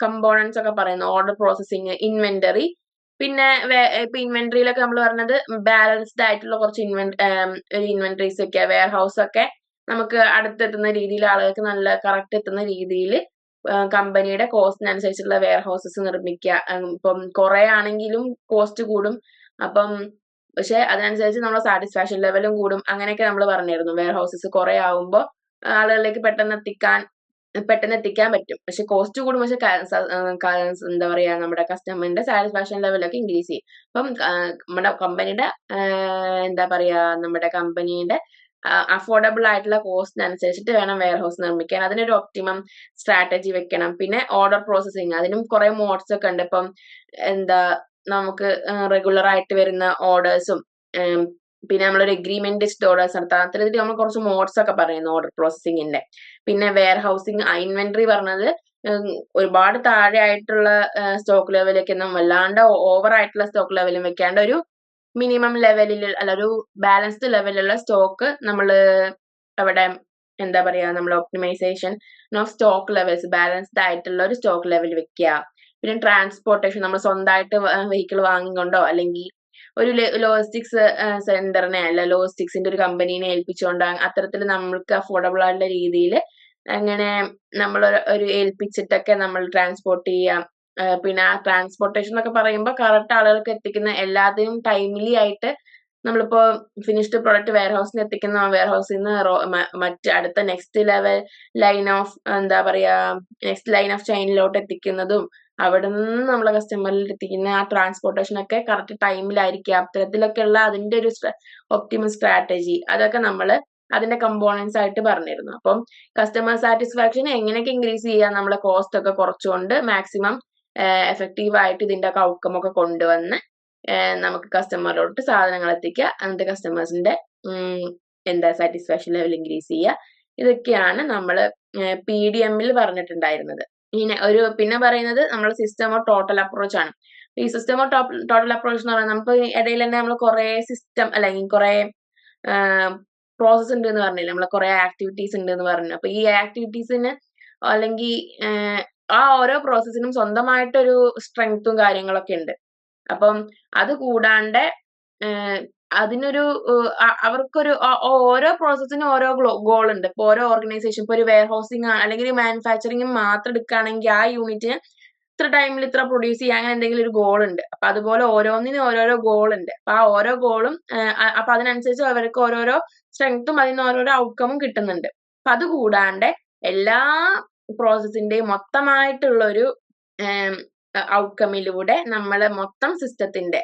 കമ്പോണൻസ് ഒക്കെ പറയുന്നു. ഓർഡർ പ്രോസസ്സിങ്, ഇൻവെന്ററി, പിന്നെ ഇപ്പൊ ഇൻവെന്ററിയിലൊക്കെ നമ്മൾ പറഞ്ഞത് ബാലൻസ്ഡ് ആയിട്ടുള്ള കുറച്ച് ഇൻവെന്ററീസ് ഒക്കെ, വെയർ ഹൗസ് ഒക്കെ നമുക്ക് അടുത്തെത്തുന്ന രീതിയിൽ, ആളുകൾക്ക് നല്ല കറക്റ്റ് എത്തുന്ന രീതിയിൽ കമ്പനിയുടെ കോസ്റ്റിനനുസരിച്ചുള്ള വെയർ ഹൗസസ് നിർമ്മിക്കുക. ഇപ്പം കുറെ ആണെങ്കിലും കോസ്റ്റ് കൂടും, പക്ഷെ അതിനനുസരിച്ച് നമ്മുടെ സാറ്റിസ്ഫാക്ഷൻ ലെവലും കൂടും. അങ്ങനെയൊക്കെ നമ്മൾ പറഞ്ഞിരുന്നു. വെയർ ഹൗസസ് കുറെ ആവുമ്പോൾ ആളുകളിലേക്ക് പെട്ടെന്ന് എത്തിക്കാൻ പറ്റും, പക്ഷെ കോസ്റ്റ് കൂടും. പക്ഷെ നമ്മുടെ കസ്റ്റമറിന്റെ സാറ്റിസ്ഫാക്ഷൻ ലെവലൊക്കെ ഇൻക്രീസ് ചെയ്യും. അപ്പം നമ്മുടെ കമ്പനിയുടെ അഫോർഡബിൾ ആയിട്ടുള്ള കോസ്റ്റിനനുസരിച്ചിട്ട് വേണം വെയർ ഹൗസ് നിർമ്മിക്കാൻ. അതിനൊരു ഒപ്റ്റിമം സ്ട്രാറ്റജി വെക്കണം. പിന്നെ ഓർഡർ പ്രോസസ്സിങ്, അതിനും കുറെ മോഡ്സ് ഒക്കെ ഉണ്ട്. ഇപ്പം നമുക്ക് റെഗുലർ ആയിട്ട് വരുന്ന ഓർഡേഴ്സും, പിന്നെ നമ്മളൊരു എഗ്രിമെന്റ് ഓർഡേഴ്സ് നടത്താം. അത്തരത്തിൽ നമ്മൾ കുറച്ച് മോഡ്സ് ഒക്കെ പറയുന്നു ഓർഡർ പ്രോസസ്സിങ്ങിന്റെ. പിന്നെ വെയർ ഹൗസിങ്, ഇൻവെന്ററി പറഞ്ഞത് ഒരുപാട് താഴെ ആയിട്ടുള്ള സ്റ്റോക്ക് ലെവലൊക്കെ ഒന്നും വല്ലാണ്ട് ഓവർ ആയിട്ടുള്ള സ്റ്റോക്ക് ലെവലും വെക്കാണ്ട് ഒരു മിനിമം ലെവലിൽ, ഒരു ബാലൻസ്ഡ് ലെവലിലുള്ള സ്റ്റോക്ക് നമ്മൾ അവിടെ നമ്മൾ optimization of stock levels, balanced ആയിട്ടുള്ള ഒരു സ്റ്റോക്ക് ലെവൽ വെക്കുക. പിന്നെ ട്രാൻസ്പോർട്ടേഷൻ, നമ്മൾ സ്വന്തമായിട്ട് വെഹിക്കിൾ വാങ്ങിക്കൊണ്ടോ അല്ലെങ്കിൽ ഒരു ലോജിസ്റ്റിക്സ് സെന്ററിനെ ലോജിസ്റ്റിക്സിന്റെ ഒരു കമ്പനീനെ ഏൽപ്പിച്ചുകൊണ്ട് അത്തരത്തിൽ നമ്മൾക്ക് അഫോർഡബിൾ ആയിട്ടുള്ള രീതിയിൽ അങ്ങനെ നമ്മൾ ഒരു ഏൽപ്പിച്ചിട്ടൊക്കെ നമ്മൾ ട്രാൻസ്പോർട്ട് ചെയ്യാം. പിന്നെ ആ ട്രാൻസ്പോർട്ടേഷൻ എന്നൊക്കെ പറയുമ്പോൾ കറക്റ്റ് ആളുകൾക്ക് എത്തിക്കുന്ന എല്ലാത്തിനും ടൈംലി ആയിട്ട് നമ്മളിപ്പോ ഫിനിഷ്ഡ് പ്രൊഡക്റ്റ് വെയർഹൗസിൽ എത്തിക്കുന്ന വെയർഹൗസിൽ നിന്ന് മറ്റ് അടുത്ത നെക്സ്റ്റ് ലെവൽ ലൈൻ ഓഫ് എന്താ പറയാ നെക്സ്റ്റ് ലൈൻ ഓഫ് ചെയിനിലോട്ട് എത്തിക്കുന്നതും അവിടെ നിന്ന് നമ്മളെ കസ്റ്റമറിൽ എത്തിക്കുന്ന ആ ട്രാൻസ്പോർട്ടേഷൻ ഒക്കെ കറക്റ്റ് ടൈമിലായിരിക്കും അത്തരത്തിലൊക്കെയുള്ള അതിന്റെ ഒരു ഒപ്റ്റിമൽ സ്ട്രാറ്റജി അതൊക്കെ നമ്മൾ അതിന്റെ കമ്പോണൻസ് ആയിട്ട് പറഞ്ഞിരുന്നു. അപ്പം കസ്റ്റമർ സാറ്റിസ്ഫാക്ഷൻ എങ്ങനെയൊക്കെ ഇൻക്രീസ് ചെയ്യാം, നമ്മളെ കോസ്റ്റ് ഒക്കെ കുറച്ചുകൊണ്ട് മാക്സിമം എഫക്റ്റീവ് ആയിട്ട് ഇതിന്റെ ഒക്കെ ഔട്ട്കം ഒക്കെ കൊണ്ടുവന്ന് നമുക്ക് കസ്റ്റമറിലോട്ട് സാധനങ്ങൾ എത്തിക്കുക, എന്നിട്ട് കസ്റ്റമേഴ്സിന്റെ എന്താ സാറ്റിസ്ഫാക്ഷൻ ലെവൽ ഇൻക്രീസ് ചെയ്യുക. ഇതൊക്കെയാണ് നമ്മൾ PDM-ൽ പറഞ്ഞിട്ടുണ്ടായിരുന്നത്. പിന്നെ പറയുന്നത് നമ്മുടെ സിസ്റ്റം ഓഫ് ടോട്ടൽ അപ്രോച്ച് ആണ്. ഈ സിസ്റ്റം ഓഫ് ടോട്ടൽ അപ്രോച്ച് എന്ന് പറയുന്നത് നമുക്ക് ഇടയിൽ തന്നെ നമ്മൾ കുറെ സിസ്റ്റം അല്ലെങ്കിൽ കുറെ പ്രോസസ് ഉണ്ട് എന്ന് പറഞ്ഞില്ല, നമ്മളെ കുറെ ആക്ടിവിറ്റീസ് ഉണ്ട് എന്ന് പറഞ്ഞു. അപ്പൊ ഈ ആക്ടിവിറ്റീസിന് അല്ലെങ്കിൽ ആ ഓരോ പ്രോസസ്സിനും സ്വന്തമായിട്ടൊരു സ്ട്രെങ്ത്തും കാര്യങ്ങളൊക്കെ ഉണ്ട്. അപ്പം അത് കൂടാണ്ട് അതിനൊരു അവർക്കൊരു ഓരോ പ്രോസസ്സിനും ഓരോ ഗോൾ ഉണ്ട്. ഇപ്പൊ ഓരോ ഓർഗനൈസേഷൻ ഇപ്പൊ ഒരു വെയർ ഹൗസിംഗ് അല്ലെങ്കിൽ മാനുഫാക്ചറിങ് മാത്രം എടുക്കുകയാണെങ്കിൽ ആ യൂണിറ്റിന് ഇത്ര ടൈമിൽ ഇത്ര പ്രൊഡ്യൂസ് ചെയ്യാൻ അങ്ങനെ എന്തെങ്കിലും ഒരു ഗോൾ ഉണ്ട്. അപ്പൊ അതുപോലെ ഓരോന്നിനും ഓരോരോ ഗോൾ ഉണ്ട്. അപ്പൊ ആ ഓരോ ഗോളും അപ്പൊ അതിനനുസരിച്ച് അവർക്ക് ഓരോരോ സ്ട്രെങ്ത്തും അതിന് ഓരോരോ ഔട്ട്കമും കിട്ടുന്നുണ്ട്. അപ്പൊ അത് കൂടാണ്ട് എല്ലാ പ്രോസസ്സിന്റെയും മൊത്തമായിട്ടുള്ള ഒരു ഔട്ട്കമിലൂടെ നമ്മളെ മൊത്തം സിസ്റ്റത്തിന്റെ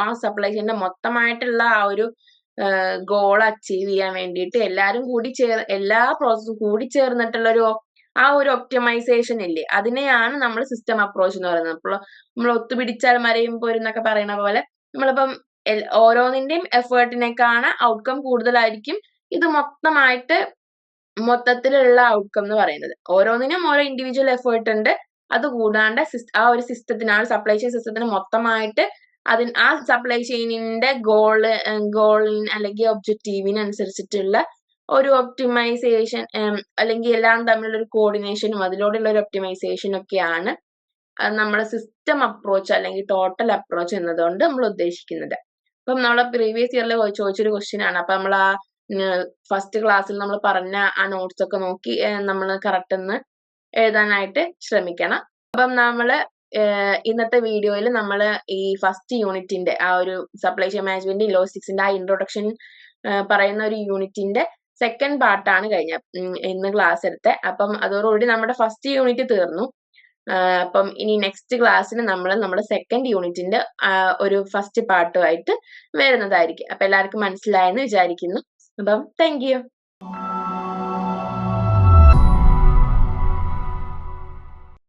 ആ സപ്ലൈ ചെയിന്റെ മൊത്തമായിട്ടുള്ള ആ ഒരു ഗോൾ അച്ചീവ് ചെയ്യാൻ വേണ്ടിയിട്ട് എല്ലാ പ്രോസസ്സും കൂടി ചേർന്നിട്ടുള്ള ആ ഒരു ഒപ്റ്റിമൈസേഷൻ ഇല്ലേ, അതിനെയാണ് നമ്മൾ സിസ്റ്റം അപ്രോച്ച് എന്ന് പറയുന്നത്. അപ്പോൾ നമ്മൾ ഒത്തുപിടിച്ചാൽ മരയും പോരും എന്നൊക്കെ പറയുന്ന പോലെ നമ്മളിപ്പം ഓരോന്നിന്റെയും എഫേർട്ടിനേക്കാണ് ഔട്ട്കം കൂടുതലായിരിക്കും ഇത് മൊത്തത്തിലുള്ള ഔട്ട്കം എന്ന് പറയുന്നത്. ഓരോന്നിനും ഓരോ ഇൻഡിവിജ്വൽ എഫേർട്ട് ഉണ്ട്. അത് കൂടാണ്ട് ആ ഒരു സിസ്റ്റത്തിന് ആ സപ്ലൈ ചെയിൻ സിസ്റ്റത്തിന് മൊത്തമായിട്ട് ആ സപ്ലൈ ചെയിനിന്റെ ഗോളിന് അല്ലെങ്കിൽ ഒബ്ജക്റ്റീവിനനുസരിച്ചിട്ടുള്ള ഒരു ഒപ്റ്റിമൈസേഷൻ അല്ലെങ്കിൽ എല്ലാം തമ്മിലുള്ള ഒരു കോർഡിനേഷനും അതിലൂടെയുള്ള ഒരു ഒപ്റ്റിമൈസേഷൻ ഒക്കെയാണ് നമ്മുടെ സിസ്റ്റം അപ്രോച്ച് അല്ലെങ്കിൽ ടോട്ടൽ അപ്രോച്ച് എന്നതുകൊണ്ട് നമ്മൾ ഉദ്ദേശിക്കുന്നത്. അപ്പം നമ്മളെ പ്രീവിയസ് ഇയറിൽ ചോദിച്ചൊരു ക്വസ്റ്റ്യൻ ആണ്. അപ്പൊ നമ്മൾ ആ ഫസ്റ്റ് ക്ലാസ്സിൽ നമ്മൾ പറഞ്ഞ ആ നോട്ട്സ് ഒക്കെ നോക്കി നമ്മൾ കറക്റ്റ് ഒന്ന് എഴുതാനായിട്ട് ശ്രമിക്കണം. അപ്പം നമ്മള് ഇന്നത്തെ വീഡിയോയിൽ നമ്മൾ ഈ ഫസ്റ്റ് യൂണിറ്റിന്റെ ആ ഒരു സപ്ലൈ ചെയിൻ മാനേജ്മെന്റ് ലോജിസ്റ്റിക്സിന്റെ ആ ഇൻട്രൊഡക്ഷൻ പറയുന്ന ഒരു യൂണിറ്റിന്റെ സെക്കൻഡ് പാർട്ടാണ് ഇന്ന് ക്ലാസ് എടുത്തത്. അപ്പം അതോടുകൂടി നമ്മുടെ ഫസ്റ്റ് യൂണിറ്റ് തീർന്നു. അപ്പം ഇനി നെക്സ്റ്റ് ക്ലാസ്സിന് നമ്മൾ നമ്മുടെ സെക്കൻഡ് യൂണിറ്റിന്റെ ഒരു ഫസ്റ്റ് പാർട്ടുമായിട്ട് വരുന്നതായിരിക്കും. അപ്പൊ എല്ലാവർക്കും മനസ്സിലായെന്ന് വിചാരിക്കുന്നു. അപ്പം താങ്ക് യു.